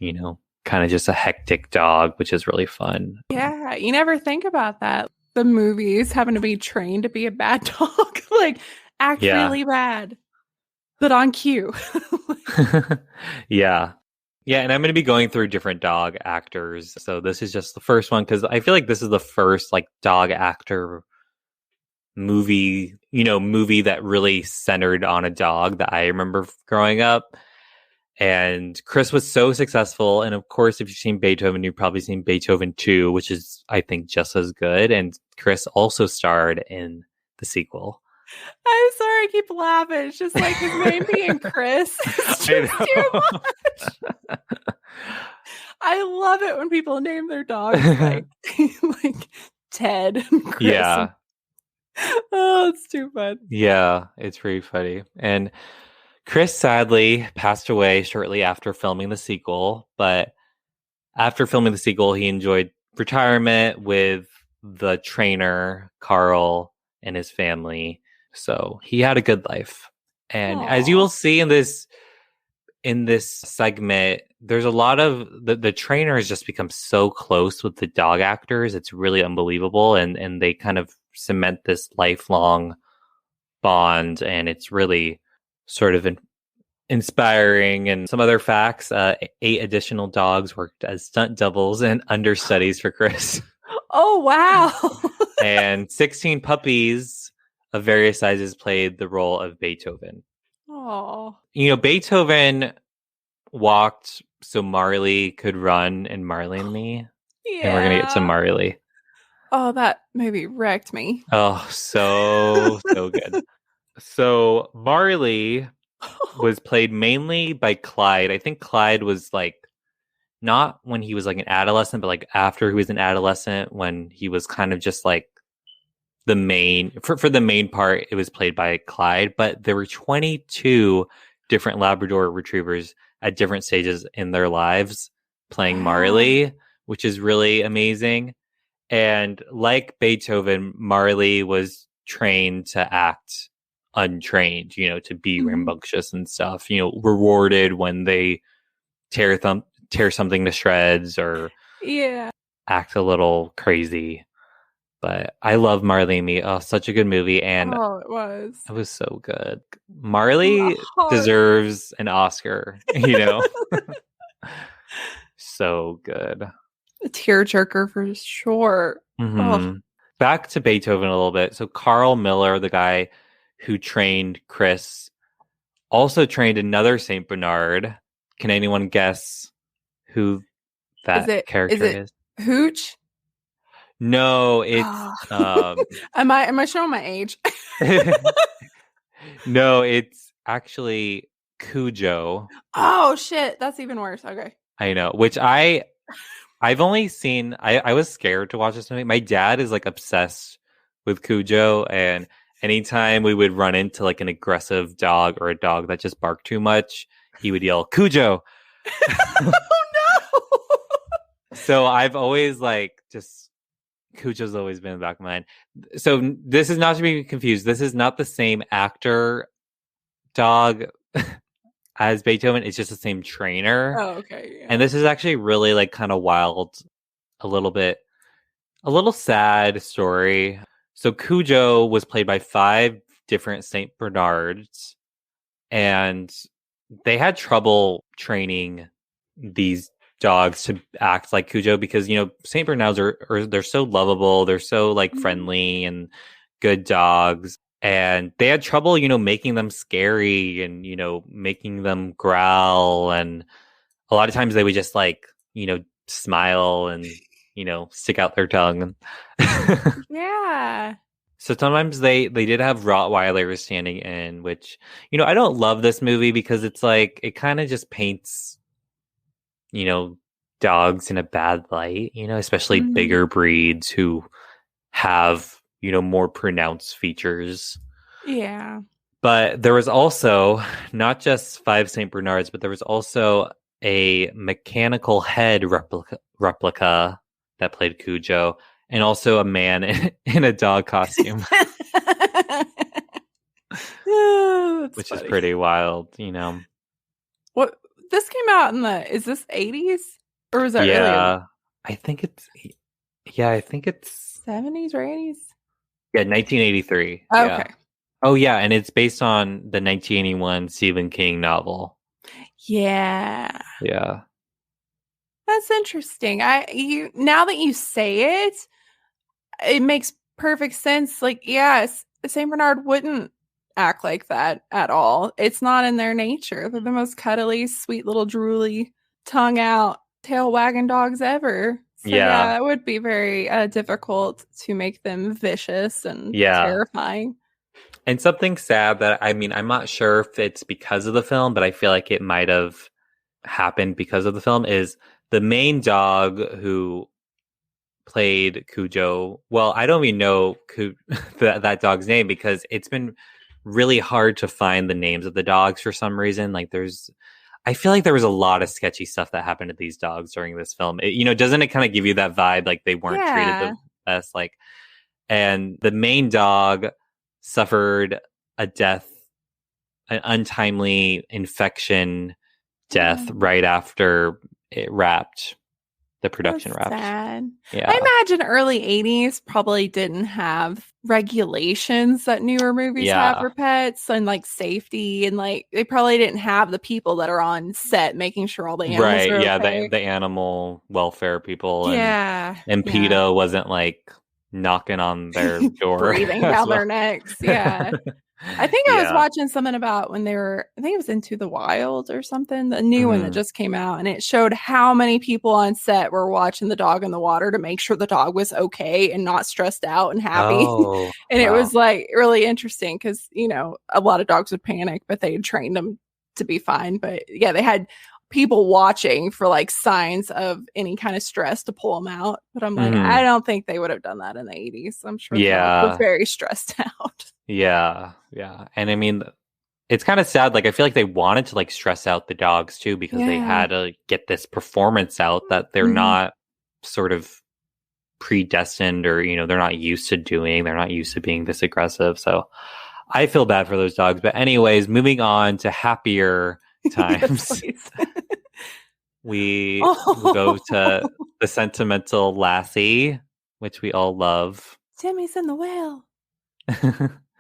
kind of just a hectic dog, which is really fun. Yeah, you never think about that. The movies having to be trained to be a bad dog, act really bad, but on cue. Yeah. Yeah, and I'm going to be going through different dog actors. So this is just the first one because I feel like this is the first dog actor movie that really centered on a dog that I remember growing up. And Chris was so successful. And of course, if you've seen Beethoven, you've probably seen Beethoven 2, which is, I think, just as good. And Chris also starred in the sequel. I'm sorry, I keep laughing. It's just his name being Chris. It's just too much. I love it when people name their dogs like Ted and Chris. Yeah. Oh, it's too fun. Yeah, it's pretty funny. And Chris sadly passed away shortly after filming the sequel, but after filming the sequel, he enjoyed retirement with the trainer, Carl, and his family. So he had a good life. And as you Aw. will see in this segment, there's a lot of the trainer has just become so close with the dog actors. It's really unbelievable. And they kind of cement this lifelong bond. And it's really sort of inspiring. And some other facts, 8 additional dogs worked as stunt doubles and understudies for Chris. Oh, wow. And 16 puppies of various sizes played the role of Beethoven. Oh. Beethoven walked so Marley could run in Marley and Me. And we're going to get to Yeah. Marley. Oh, that movie wrecked me. Oh, so good. So Marley was played mainly by Clyde. I think Clyde was like not when he was like an adolescent, but like after he was an adolescent, when he was kind of just like the main for the main part, it was played by Clyde. But there were 22 different Labrador retrievers at different stages in their lives playing Wow. Marley, which is really amazing. And like Beethoven, Marley was trained to act untrained, to be rambunctious and stuff, rewarded when they tear something to shreds or Yeah. act a little crazy. But I love Marley and Me. Oh, such a good movie. And Oh, it was. it was so good. My Marley heart. deserves an Oscar, So good. A tearjerker for sure. Oh, Back to Beethoven a little bit. So Carl Miller, the guy who trained Chris, also trained another Saint Bernard. Can anyone guess who that character is? Hooch? No, it's Am I showing my age? no, it's actually Cujo. Oh shit, that's even worse. Okay. I know, which I've only seen. I was scared to watch this movie. My dad is like obsessed with Cujo, and anytime we would run into like an aggressive dog or a dog that just barked too much, he would yell Cujo. Oh no! So I've always just Cujo's always been in the back of my mind. So this is not to be confused. This is not the same actor dog as Beethoven. It's just the same trainer. Oh, okay. Yeah. And this is actually really kind of wild, a little sad story. So Cujo was played by 5 different Saint Bernards, and they had trouble training these dogs to act like Cujo because Saint Bernards are they're so lovable, they're so friendly and good dogs, and they had trouble making them scary and making them growl, and a lot of times they would just smile and stick out their tongue. Yeah. So sometimes they did have Rottweilers standing in, which I don't love this movie because it's it kind of just paints dogs in a bad light, especially bigger breeds who have more pronounced features. Yeah. But there was also not just 5 Saint Bernards, but there was also a mechanical head replica that played Cujo, and also a man in a dog costume, which funny. is pretty wild, What this came out in is this 80s or was that earlier? I think it's 70s or 80s? Yeah, 1983. Okay. Yeah. Oh yeah, and it's based on the 1981 Stephen King novel. Yeah. Yeah. That's interesting. Now that you say it, it makes perfect sense. Yes, Saint Bernard wouldn't act like that at all. It's not in their nature. They're the most cuddly, sweet little drooly, tongue out, tail wagging dogs ever. So yeah, it would be very difficult to make them vicious and terrifying. And something sad that I'm not sure if it's because of the film, but I feel like it might have happened because of the film, is the main dog who played Cujo. Well, I don't even know that dog's name because it's been really hard to find the names of the dogs for some reason. Like I feel like there was a lot of sketchy stuff that happened to these dogs during this film. Doesn't it kind of give you that vibe? Like they weren't treated the best. Like, and the main dog suffered a death, an untimely infection death right after it wrapped. The production wrapped. Sad. Yeah. I imagine early 80s probably didn't have regulations that newer movies have for pets and like safety, and like they probably didn't have the people that are on set making sure all the animals are okay. The animal welfare people. Yeah. And PETA wasn't like knocking on their door. Breathing down their necks. Yeah. I think I was watching something about when I think it was Into the Wild or something, the new one that just came out, and it showed how many people on set were watching the dog in the water to make sure the dog was okay and not stressed out and happy. And it was like really interesting because, a lot of dogs would panic, but they had trained them to be fine. But yeah, they had people watching for like signs of any kind of stress to pull them out. But I'm like, I don't think they would have done that in the 80s. I'm sure the dog was very stressed out. Yeah. And I mean, it's kind of sad. Like, I feel like they wanted to like stress out the dogs too, because they had to get this performance out that they're not sort of predestined, or, they're not used to doing. They're not used to being this aggressive. So I feel bad for those dogs. But anyways, moving on to happier times. Yes, we go to the sentimental Lassie, which we all love. Timmy's in the whale.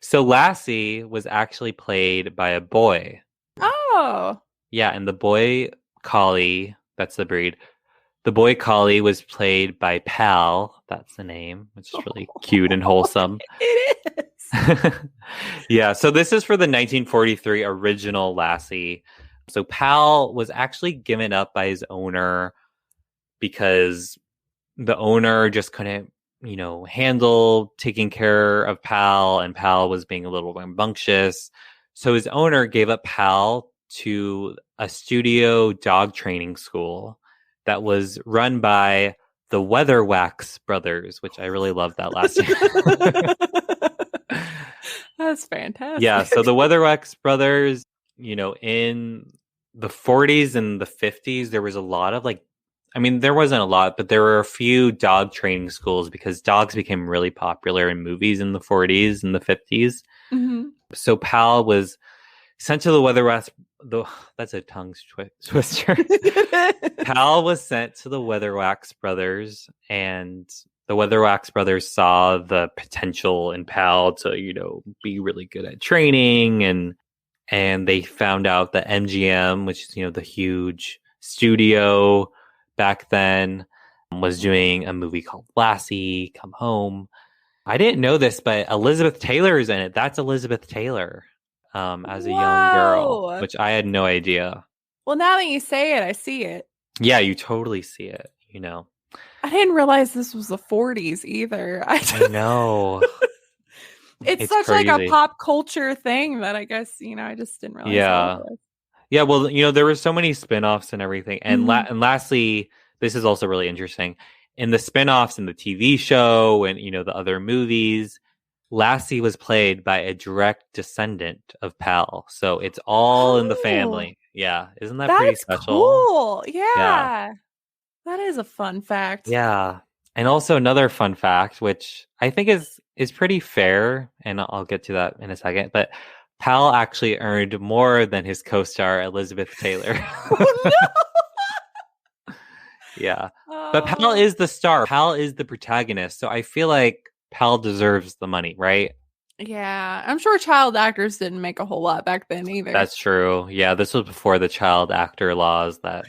So Lassie was actually played by a boy. Oh. Yeah, and the boy collie, that's the breed. The boy collie was played by Pal, that's the name, which is really cute and wholesome. It is. Yeah, so this is for the 1943 original Lassie. So Pal was actually given up by his owner because the owner just couldn't, handle taking care of Pal, and Pal was being a little rambunctious. So his owner gave up Pal to a studio dog training school that was run by the Weatherwax brothers, which I really loved that last year. That's fantastic. Yeah, so the Weatherwax brothers, in the 40s and the 50s, there was a lot of there wasn't a lot, but there were a few dog training schools because dogs became really popular in movies in the 40s and the 50s. Mm-hmm. So Pal was sent to the Weatherwax. That's a tongue twister. Pal was sent to the Weatherwax brothers, and the Weatherwax brothers saw the potential in Pal to, be really good at training, and they found out that MGM, which is, the huge studio back then, was doing a movie called Lassie, Come Home. I didn't know this, but Elizabeth Taylor is in it. That's Elizabeth Taylor as a young girl, which I had no idea. Well, now that you say it, I see it. Yeah, you totally see it, I didn't realize this was the 40s either. I know. It's such crazy. Like a pop culture thing that I guess, I just didn't realize. Yeah. Yeah, well, there were so many spin-offs and everything. And and lastly, this is also really interesting. In the spin-offs in the TV show and, the other movies, Lassie was played by a direct descendant of Pal. So it's all in the family. Yeah. Isn't that pretty special? Cool. Yeah. That is a fun fact. Yeah. And also another fun fact, which I think is pretty fair, and I'll get to that in a second, but Pal actually earned more than his co-star Elizabeth Taylor. Oh, no! Yeah. But Pal is the star. Pal is the protagonist. So I feel like Pal deserves the money, right? Yeah. I'm sure child actors didn't make a whole lot back then either. That's true. Yeah. This was before the child actor laws that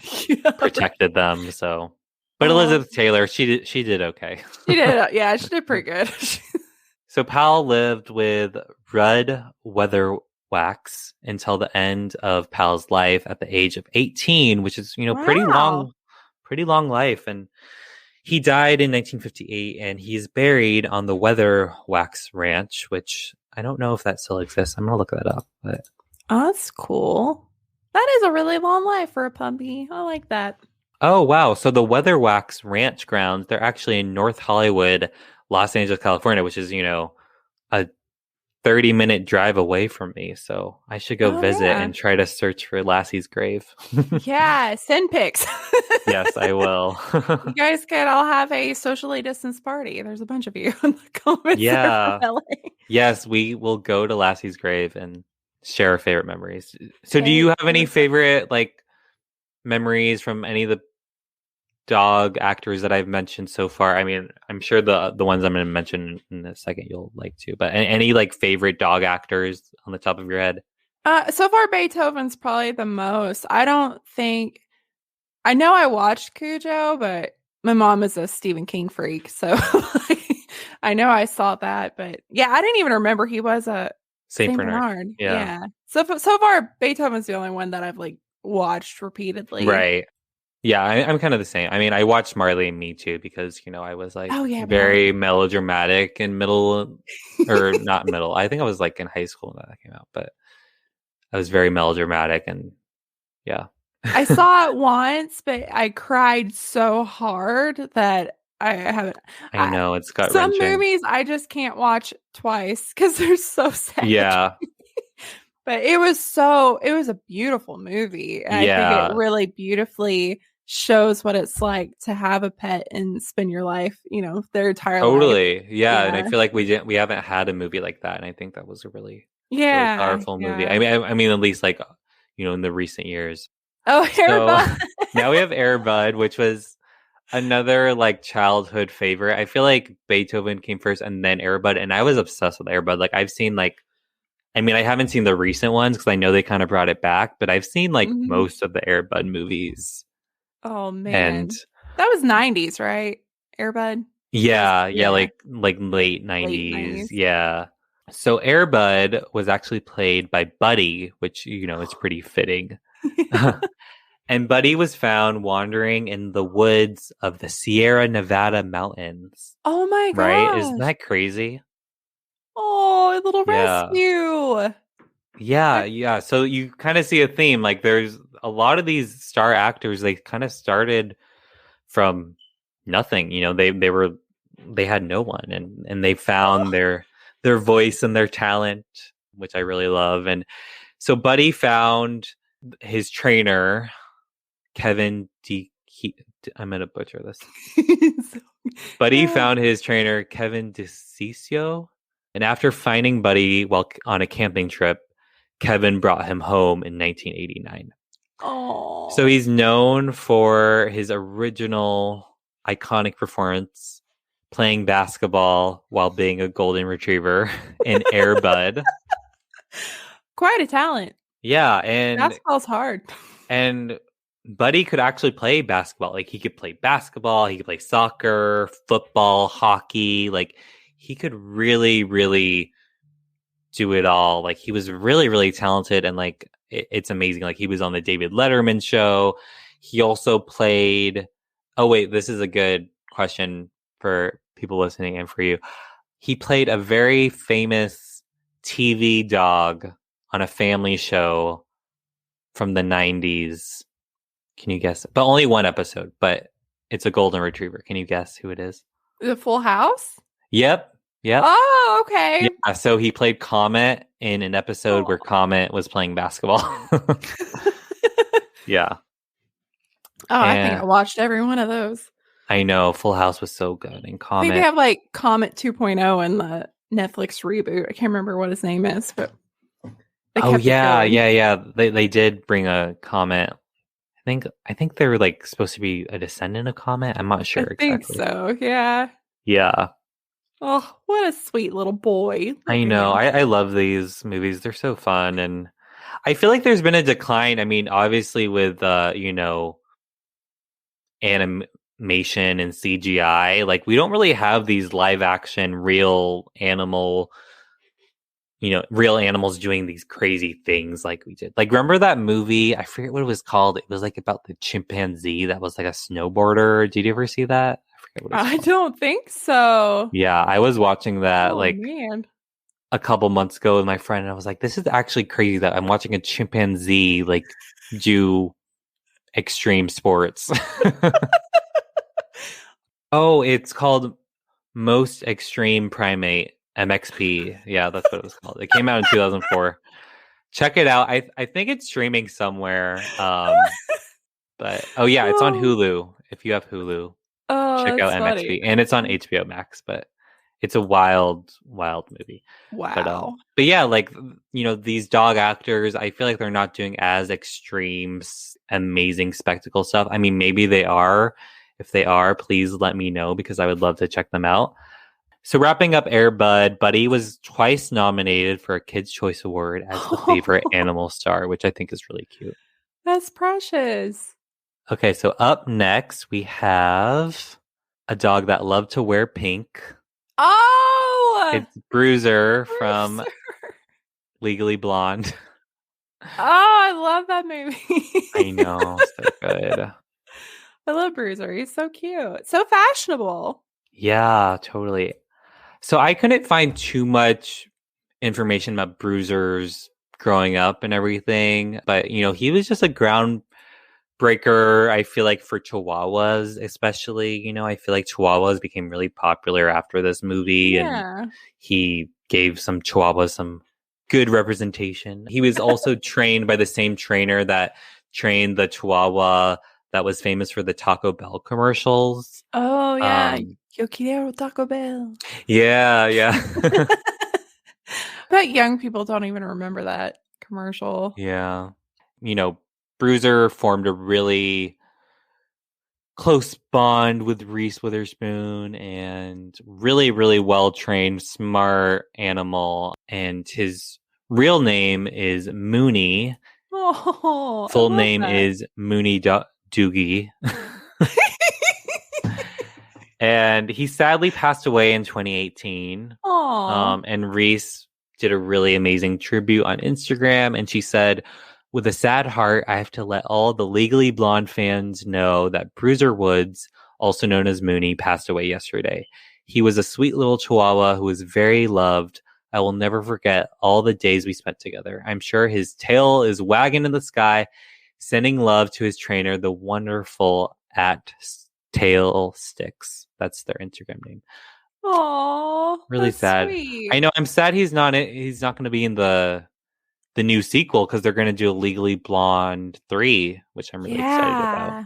protected them. So, but Elizabeth Taylor, she did okay. She did. Yeah. She did pretty good. So Pal lived with Rudd Weatherwax until the end of Pal's life at the age of 18, which is, pretty long life. And he died in 1958, and he's buried on the Weatherwax Ranch, which I don't know if that still exists. I'm going to look that up. But that's cool. That is a really long life for a puppy. I like that. Oh, wow. So the Weatherwax Ranch grounds, they're actually in North Hollywood, Los Angeles, California, which is, a 30-minute drive away from me, so I should go Oh visit yeah. and try to search for Lassie's grave. Yeah, send pics. Yes, I will. You guys could all have a socially distanced party. There's a bunch of you in the comments that are from Yeah. LA. Yes, we will go to Lassie's grave and share our favorite memories. So do you Heck have any yes. favorite like memories from any of the dog actors that I've mentioned so far? I mean, I'm sure the ones I'm going to mention in a second you'll like too, but any like favorite dog actors on the top of your head? So far Beethoven's probably the most. I don't think I know I watched Cujo, but my mom is a Stephen King freak, so like, I know I saw that, but yeah, I didn't even remember he was a Saint Saint Bernard. Bernard. Yeah. Yeah. So far Beethoven's the only one that I've like watched repeatedly. Right. Yeah, I'm kind of the same. I mean, I watched Marley and Me too because, I was like Oh yeah, very Marley. melodramatic in middle or not middle. I think I was like in high school when that came out, but I was very melodramatic and yeah. I saw it once, but I cried so hard that I haven't. I know it's gut Some wrenching. movies I just can't watch twice because they're so sad. Yeah. But it was a beautiful movie. And I think it Yeah. really beautifully shows what it's like to have a pet and spend your life, their entire life. Totally. Yeah, and I Yeah. feel like we haven't had a movie like that, and I think that was a really really Yeah. powerful movie. Yeah. I mean at least like in the recent years. Oh, So Hairball. now we have Air Bud, which was another like childhood favorite. I feel like Beethoven came first and then Air Bud, and I was obsessed with Air Bud. Like I've seen I mean, I haven't seen the recent ones because I know they kind of brought it back, but I've seen like Mhm. most of the Air Bud movies. Oh And man. That was 90s, right? Airbud? That was yeah, yeah, like late late 90s. 90s. Yeah. So Air Bud was actually played by Buddy, which it's pretty fitting. And Buddy was found wandering in the woods of the Sierra Nevada mountains. Oh my Right? Isn't gosh. that crazy? Oh, a little Yeah. rescue. Yeah, That yeah. So you kind of see a theme. Like there's a lot of these star actors, they kind of started from nothing. They had no one and they found oh. their voice and their talent, which I really love. And so Buddy found his trainer, Kevin D. I'm gonna butcher this. Buddy found his trainer, Kevin DeCiccio, and after finding Buddy while on a camping trip, Kevin brought him home in 1989. So Oh. he's known for his original iconic performance playing basketball while being a golden retriever in Air Bud. Quite a talent. Yeah, and Basketball's hard. and Buddy could actually play basketball. Like he could play basketball, he could play soccer, football, hockey. Like he could really, really do it all. Like he was really, really talented, and like it's amazing. Like he was on the David Letterman show. He also played. Oh wait, this is a good question for people listening and for you. He played a very famous TV dog on a family show from the 90s. Can you guess? But only one episode, but it's a golden retriever. Can you guess who it is? The Full House? Yep. Yep. Oh, okay. Yeah. So he played Comet in an episode where Oh. Comet was playing basketball. Yeah. Oh, I think I And watched every one of those. I know Full House was so good. And I think they Comet. have like Comet 2.0 in the Netflix reboot. I can't remember what his name is, but they Oh kept it yeah, going. yeah, yeah. They did bring a Comet. I think they were like supposed to be a descendant of Comet. I'm not sure I think exactly. so. Yeah. Yeah. Oh, what a sweet little boy. Look I at know. him. I love these movies. They're so fun, and I feel like there's been a decline. I mean, obviously with animation and CGI, like we don't really have these live action real animals doing these crazy things like we did. Like remember that movie? I forget what it was called. It was like about the chimpanzee that was like a snowboarder. Did you ever see that? I forget what it's I called. don't think so. Yeah, I was watching that Oh, like man. a couple months ago with my friend, and I was like, "This is actually crazy that I'm watching a chimpanzee like do extreme sports." Oh, it's called Most Extreme Primate MXP. Yeah, that's what it was called. It came out in 2004. Check it out. I think it's streaming somewhere. But oh yeah, it's on Oh, Hulu. If you have Hulu, check out that's funny. MXP, and it's on HBO Max. But it's a wild, wild movie. Wow. But yeah, like these dog actors, I feel like they're not doing as extreme, amazing spectacle stuff. I mean, maybe they are. If they are, please let me know because I would love to check them out. So wrapping up Air Bud, Buddy was twice nominated for a Kids' Choice Award as the favorite animal star, which I think is really cute. That's precious. Okay, so up next we have a dog that loved to wear pink. Oh, It's Bruiser from Legally Blonde. Oh, I love that movie. I know, so good. I love Bruiser. He's so cute. So fashionable. Yeah, totally. So I couldn't find too much information about Bruiser's growing up and everything, but he was just a groundbreaker. I feel like for Chihuahuas, especially, I feel like Chihuahuas became really popular after this movie, and he gave some Chihuahuas some good representation. He was also trained by the same trainer that trained the Chihuahua that was famous for the Taco Bell commercials. Oh, yeah. Yo quiero Taco Bell. Yeah. But young people don't even remember that commercial. Yeah. Bruiser formed a really close bond with Reese Witherspoon, and really, really well-trained, smart animal. And his real name is Mooney. Oh, Full name is Mooney Doogie. And he sadly passed away in 2018. And Reese did a really amazing tribute on Instagram, and she said, "With a sad heart, I have to let all the Legally Blonde fans know that Bruiser Woods, also known as Mooney, passed away yesterday. He was a sweet little Chihuahua who was very loved. I will never forget all the days we spent together. I'm sure his tail is wagging in the sky, sending love to his trainer, the wonderful @Tail Sticks." That's their Instagram name. Oh, really sad. Sweet. I know. I'm sad he's not going to be in the new sequel because they're going to do a Legally Blonde 3, which I'm really excited about.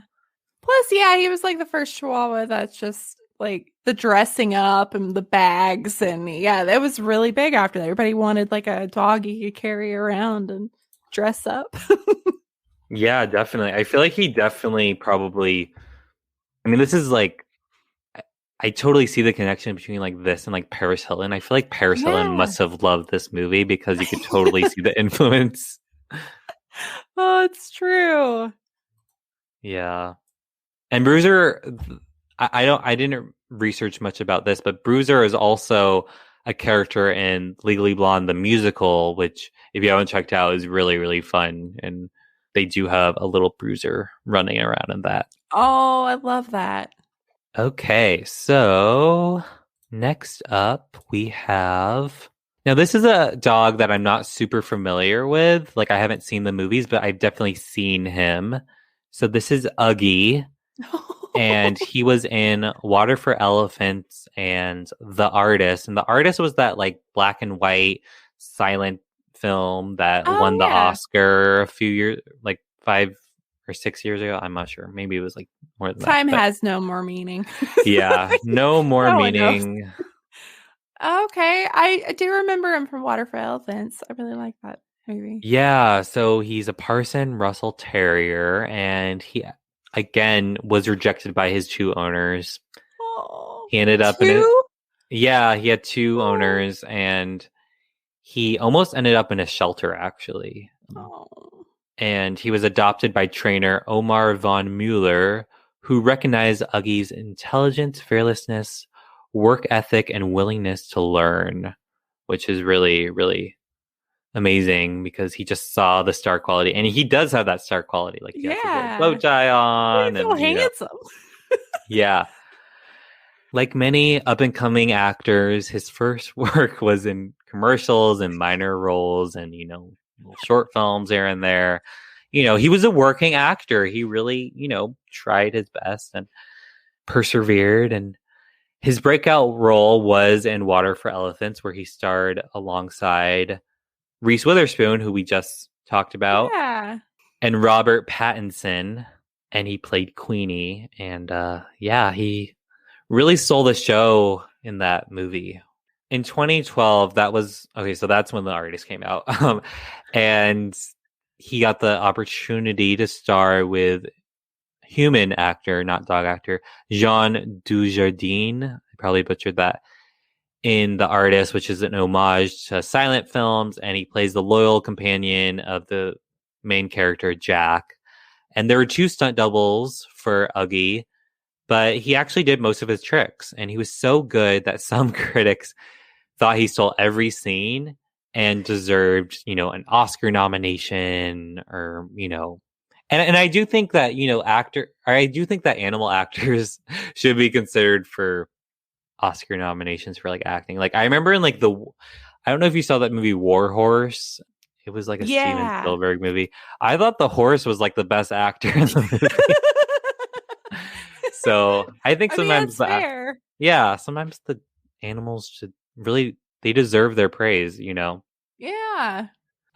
Plus, yeah, he was like the first Chihuahua that's just like the dressing up and the bags, and yeah, that was really big after that. Everybody wanted like a dog you could carry around and dress up. Yeah, definitely. I feel like he definitely probably. I mean, this is like. I totally see the connection between like this and like Paris Hilton. I feel like Paris Hilton must have loved this movie because you could totally see the influence. Oh, it's true. Yeah. And Bruiser, I didn't research much about this, but Bruiser is also a character in Legally Blonde, the musical, which if you haven't checked out is really, really fun. And they do have a little Bruiser running around in that. Oh, I love that. Okay, so next up we have. Now, this is a dog that I'm not super familiar with. Like, I haven't seen the movies, but I've definitely seen him. So this is Uggy, and he was in Water for Elephants and The Artist. And The Artist was that like black and white silent film that won the Oscar a few years, like 5 or 6 years ago. I'm not sure. Maybe it was like more than Time that. has no more meaning. Yeah, no more meaning. Okay, I do remember him from Water for Elephants. I really like that movie. Yeah, so he's a Parson Russell Terrier, and he again was rejected by his 2 owners. Oh, he ended up 2? He had 2 owners, and he almost ended up in a shelter actually. And he was adopted by trainer Omar von Mueller, who recognized Uggy's intelligence, fearlessness, work ethic, and willingness to learn, which is really, really amazing because he just saw the star quality. And he does have that star quality. Like, he has a little bow tie on. He's so handsome. Yeah. Like many up-and-coming actors, his first work was in commercials and minor roles and, little short films here and there. He was a working actor. He really, tried his best and persevered. And His breakout role was in Water for Elephants, where he starred alongside Reese Witherspoon, who we just talked about, Yeah. and Robert Pattinson, and he played Queenie. And yeah, he really stole the show in that movie. In 2012, that was okay. So that's when The Artist came out, and he got the opportunity to star with human actor, not dog actor, Jean Dujardin. I probably butchered that. In The Artist, which is an homage to silent films, and he plays the loyal companion of the main character, Jack. And there were two stunt doubles for Uggy, but he actually did most of his tricks, and he was so good that some critics thought he stole every scene and deserved, an Oscar nomination or, and I do think that, I do think that animal actors should be considered for Oscar nominations for like acting. Like I remember in like I don't know if you saw that movie War Horse. It was like a Steven Yeah. Spielberg movie. I thought the horse was like the best actor in the movie. So I think I mean, sometimes that's fair. sometimes the animals should really, they deserve their praise, Yeah.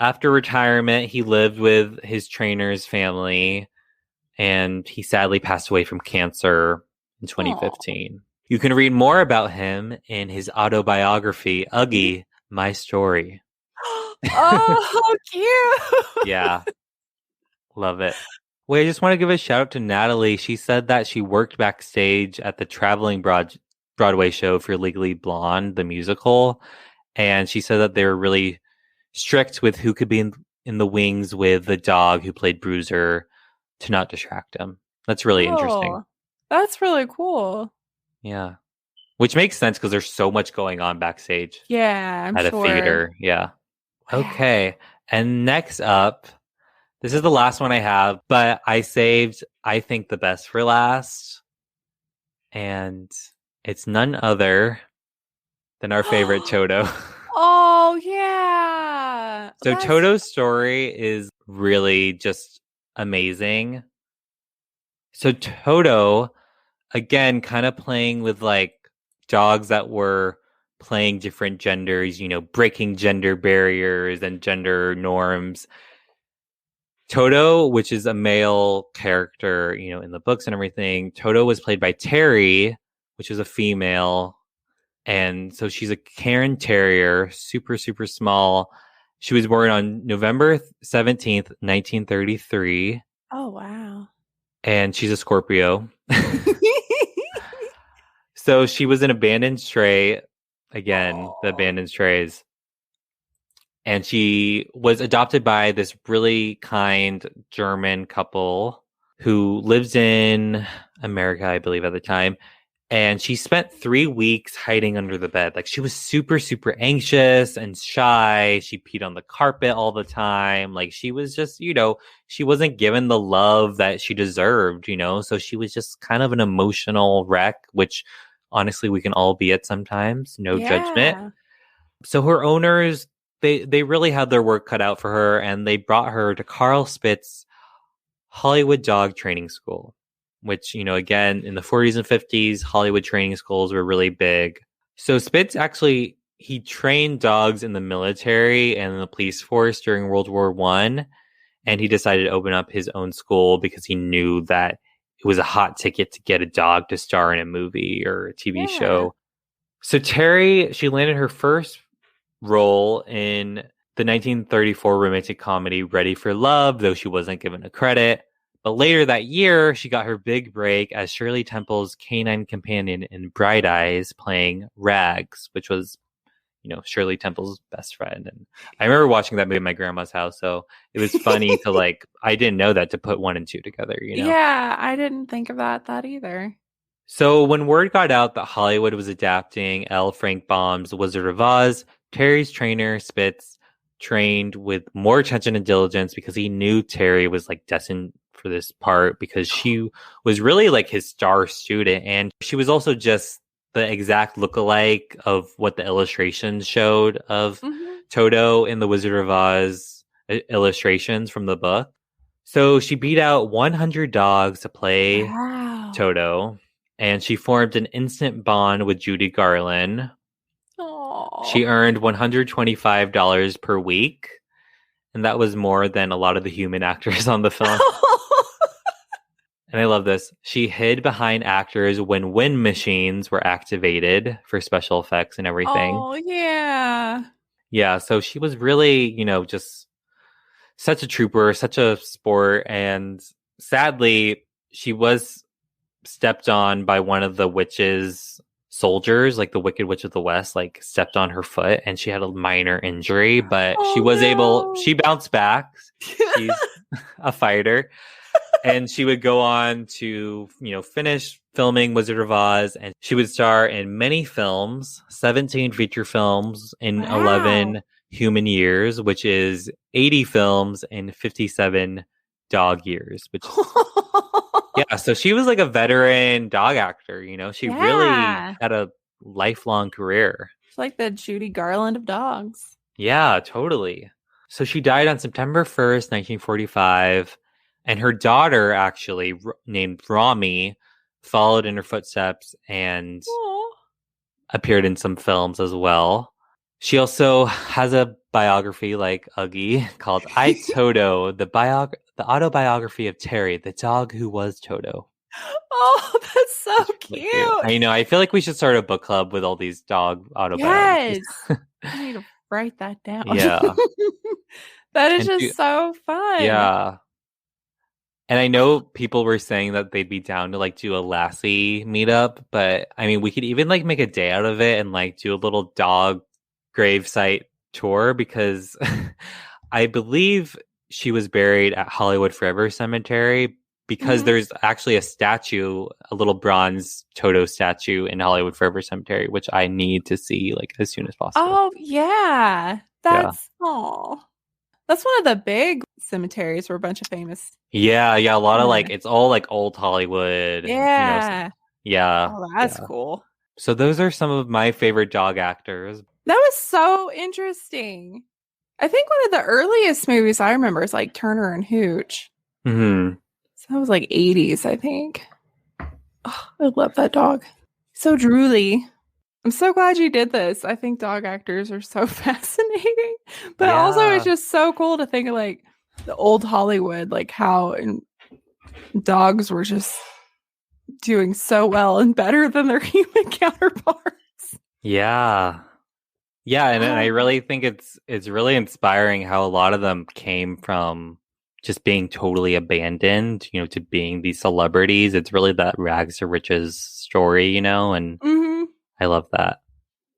After retirement, he lived with his trainer's family, and he sadly passed away from cancer in Oh. 2015. You can read more about him in his autobiography, Uggy, My Story. Oh, how cute. Yeah, love it. Wait, I just want to give a shout out to Natalie. She said that she worked backstage at the traveling Broadway show for Legally Blonde, the musical. And she said that they were really strict with who could be in the wings with the dog who played Bruiser to not distract him. That's really interesting. Oh, that's really cool. Yeah. Which makes sense because there's so much going on backstage Yeah, I'm at a sure. theater. Yeah. Wow. Okay. And next up, this is the last one I have, but I saved, I think, the best for last. And it's none other than our favorite Toto. Oh, yeah. So That's Toto's story is really just amazing. So Toto, again, kind of playing with like dogs that were playing different genders, breaking gender barriers and gender norms. Toto, which is a male character, in the books and everything, Toto was played by Terry, which is a female. And so she's a Cairn Terrier, super, super small. She was born on November 17th, 1933. Oh, wow. And she's a Scorpio. So she was an abandoned stray. Again, the abandoned strays. And she was adopted by this really kind German couple who lives in America, I believe, at the time. And she spent 3 weeks hiding under the bed. Like she was super, super anxious and shy. She peed on the carpet all the time. Like she was just, she wasn't given the love that she deserved, So she was just kind of an emotional wreck, which honestly we can all be at sometimes. No judgment. Yeah. So her owners, they really had their work cut out for her, and they brought her to Carl Spitz Hollywood Dog Training School, which, again, in the 40s and 50s, Hollywood training schools were really big. So Spitz actually, he trained dogs in the military and in the police force during World War I, and he decided to open up his own school because he knew that it was a hot ticket to get a dog to star in a movie or a TV Yeah. show. So Terry, she landed her first role in the 1934 romantic comedy Ready for Love, though she wasn't given a credit. But later that year, she got her big break as Shirley Temple's canine companion in Bright Eyes, playing Rags, which was, Shirley Temple's best friend. And I remember watching that movie at my grandma's house, so it was funny to I didn't know that, to put 1 and 2 together, Yeah, I didn't think of that either. So when word got out that Hollywood was adapting L. Frank Baum's The Wizard of Oz, Terry's trainer, Spitz, trained with more attention and diligence because he knew Terry was destined for this part, because she was really his star student. And she was also just the exact lookalike of what the illustrations showed of Toto in The Wizard of Oz illustrations from the book. So she beat out 100 dogs to play Wow. Toto. and she formed an instant bond with Judy Garland. Aww. She earned $125 per week, and that was more than a lot of the human actors on the film. And I love this. She hid behind actors when wind machines were activated for special effects and everything. Oh, yeah. Yeah, so she was really, just such a trooper, such a sport. And sadly, she was stepped on by one of the witches' soldiers, like the Wicked Witch of the West, like stepped on her foot and she had a minor injury, but she was she bounced back. She's a fighter. And she would go on to, finish filming Wizard of Oz, and she would star in many films, 17 feature films in 11 human years, which is 80 films in 57 dog years, which is, yeah. So she was like a veteran dog actor, she really had a lifelong career. She's like the Judy Garland of dogs. Yeah, totally. So she died on September 1st, 1945. And her daughter, actually, named Rami, followed in her footsteps and appeared in some films as well. She also has a biography like Uggy called I, Toto, the autobiography of Terry, the dog who was Toto. Oh, that's so cute. I know. I feel like we should start a book club with all these dog autobiographies. Yes. I need to write that down. Yeah. That is just so fun. Yeah. And I know people were saying that they'd be down to do a Lassie meetup, but I mean, we could even make a day out of it and do a little dog gravesite tour, because I believe she was buried at Hollywood Forever Cemetery, because there's actually a statue, a little bronze Toto statue in Hollywood Forever Cemetery, which I need to see as soon as possible. Oh, yeah. That's That's one of the big cemeteries where a bunch of famous. Yeah, a lot of it's all old Hollywood. Yeah. And, yeah. Oh, that's cool. So those are some of my favorite dog actors. That was so interesting. I think one of the earliest movies I remember is Turner and Hooch. Mm-hmm. So that was 80s, I think. Oh, I love that dog. So drooly. I'm so glad you did this. I think dog actors are so fascinating. But also it's just so cool to think of the old Hollywood, how dogs were just doing so well and better than their human counterparts. Yeah. Yeah, and I really think it's really inspiring how a lot of them came from just being totally abandoned, to being these celebrities. It's really that rags to riches story, and I love that.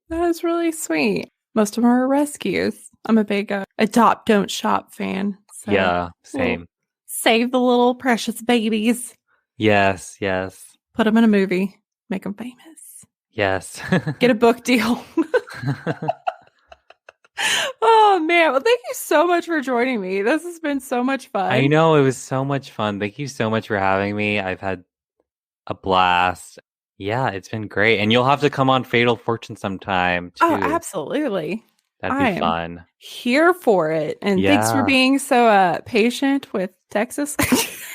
That is really sweet. Most of them are rescues. I'm a big adopt, don't shop fan. So yeah, same. Save the little precious babies. Yes. Put them in a movie. Make them famous. Yes. Get a book deal. Oh, man. Well, thank you so much for joining me. This has been so much fun. I know. It was so much fun. Thank you so much for having me. I've had a blast. Yeah, it's been great. And you'll have to come on Fatal Fortune sometime, too. Oh, absolutely. That'd be fun. Here for it. And thanks for being so patient with Texas.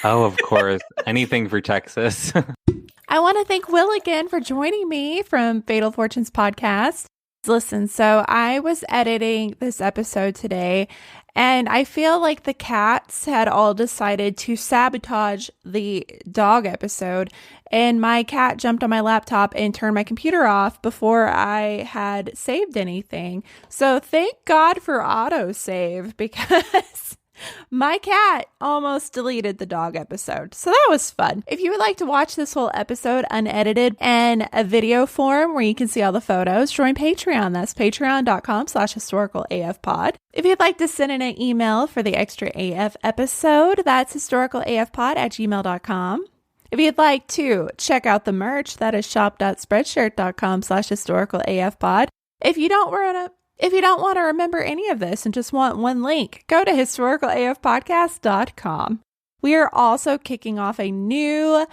Oh, of course. Anything for Texas. I want to thank Will again for joining me from Fatal Fortunes podcast. Listen, so I was editing this episode today, and I feel like the cats had all decided to sabotage the dog episode, and my cat jumped on my laptop and turned my computer off before I had saved anything. So thank God for autosave, because my cat almost deleted the dog episode. So that was fun. If you would like to watch this whole episode unedited and a video form where you can see all the photos, join Patreon. That's patreon.com/historicalafpod. If you'd like to send in an email for the extra AF episode, that's historicalafpod@gmail.com. If you'd like to check out the merch, that is shop.spreadshirt.com/historicalafpod. If you don't want to remember any of this and just want one link, go to historicalafpodcast.com. We are also kicking off a new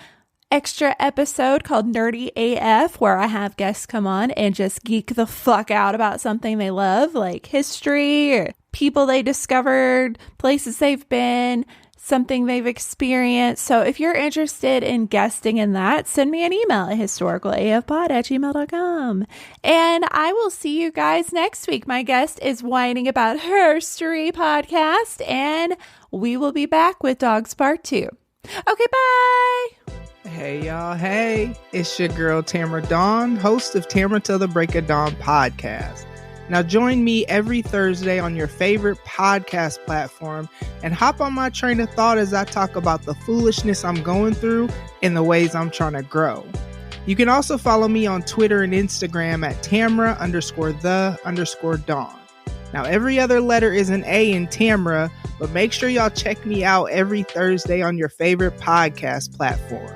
extra episode called Nerdy AF, where I have guests come on and just geek the fuck out about something they love, like history or people they discovered, places they've been, something they've experienced. So if you're interested in guesting in that, send me an email at historicalafpod@gmail.com. And I will see you guys next week. My guest is whining about Herstory podcast, and we will be back with Dogs Part 2. Okay, bye! Hey, y'all. Hey, it's your girl, Tamara Dawn, host of Tamara Till the Break of Dawn podcast. Now join me every Thursday on your favorite podcast platform and hop on my train of thought as I talk about the foolishness I'm going through and the ways I'm trying to grow. You can also follow me on Twitter and Instagram at Tamara_the_Dawn. Now every other letter is an A in Tamara, but make sure y'all check me out every Thursday on your favorite podcast platform.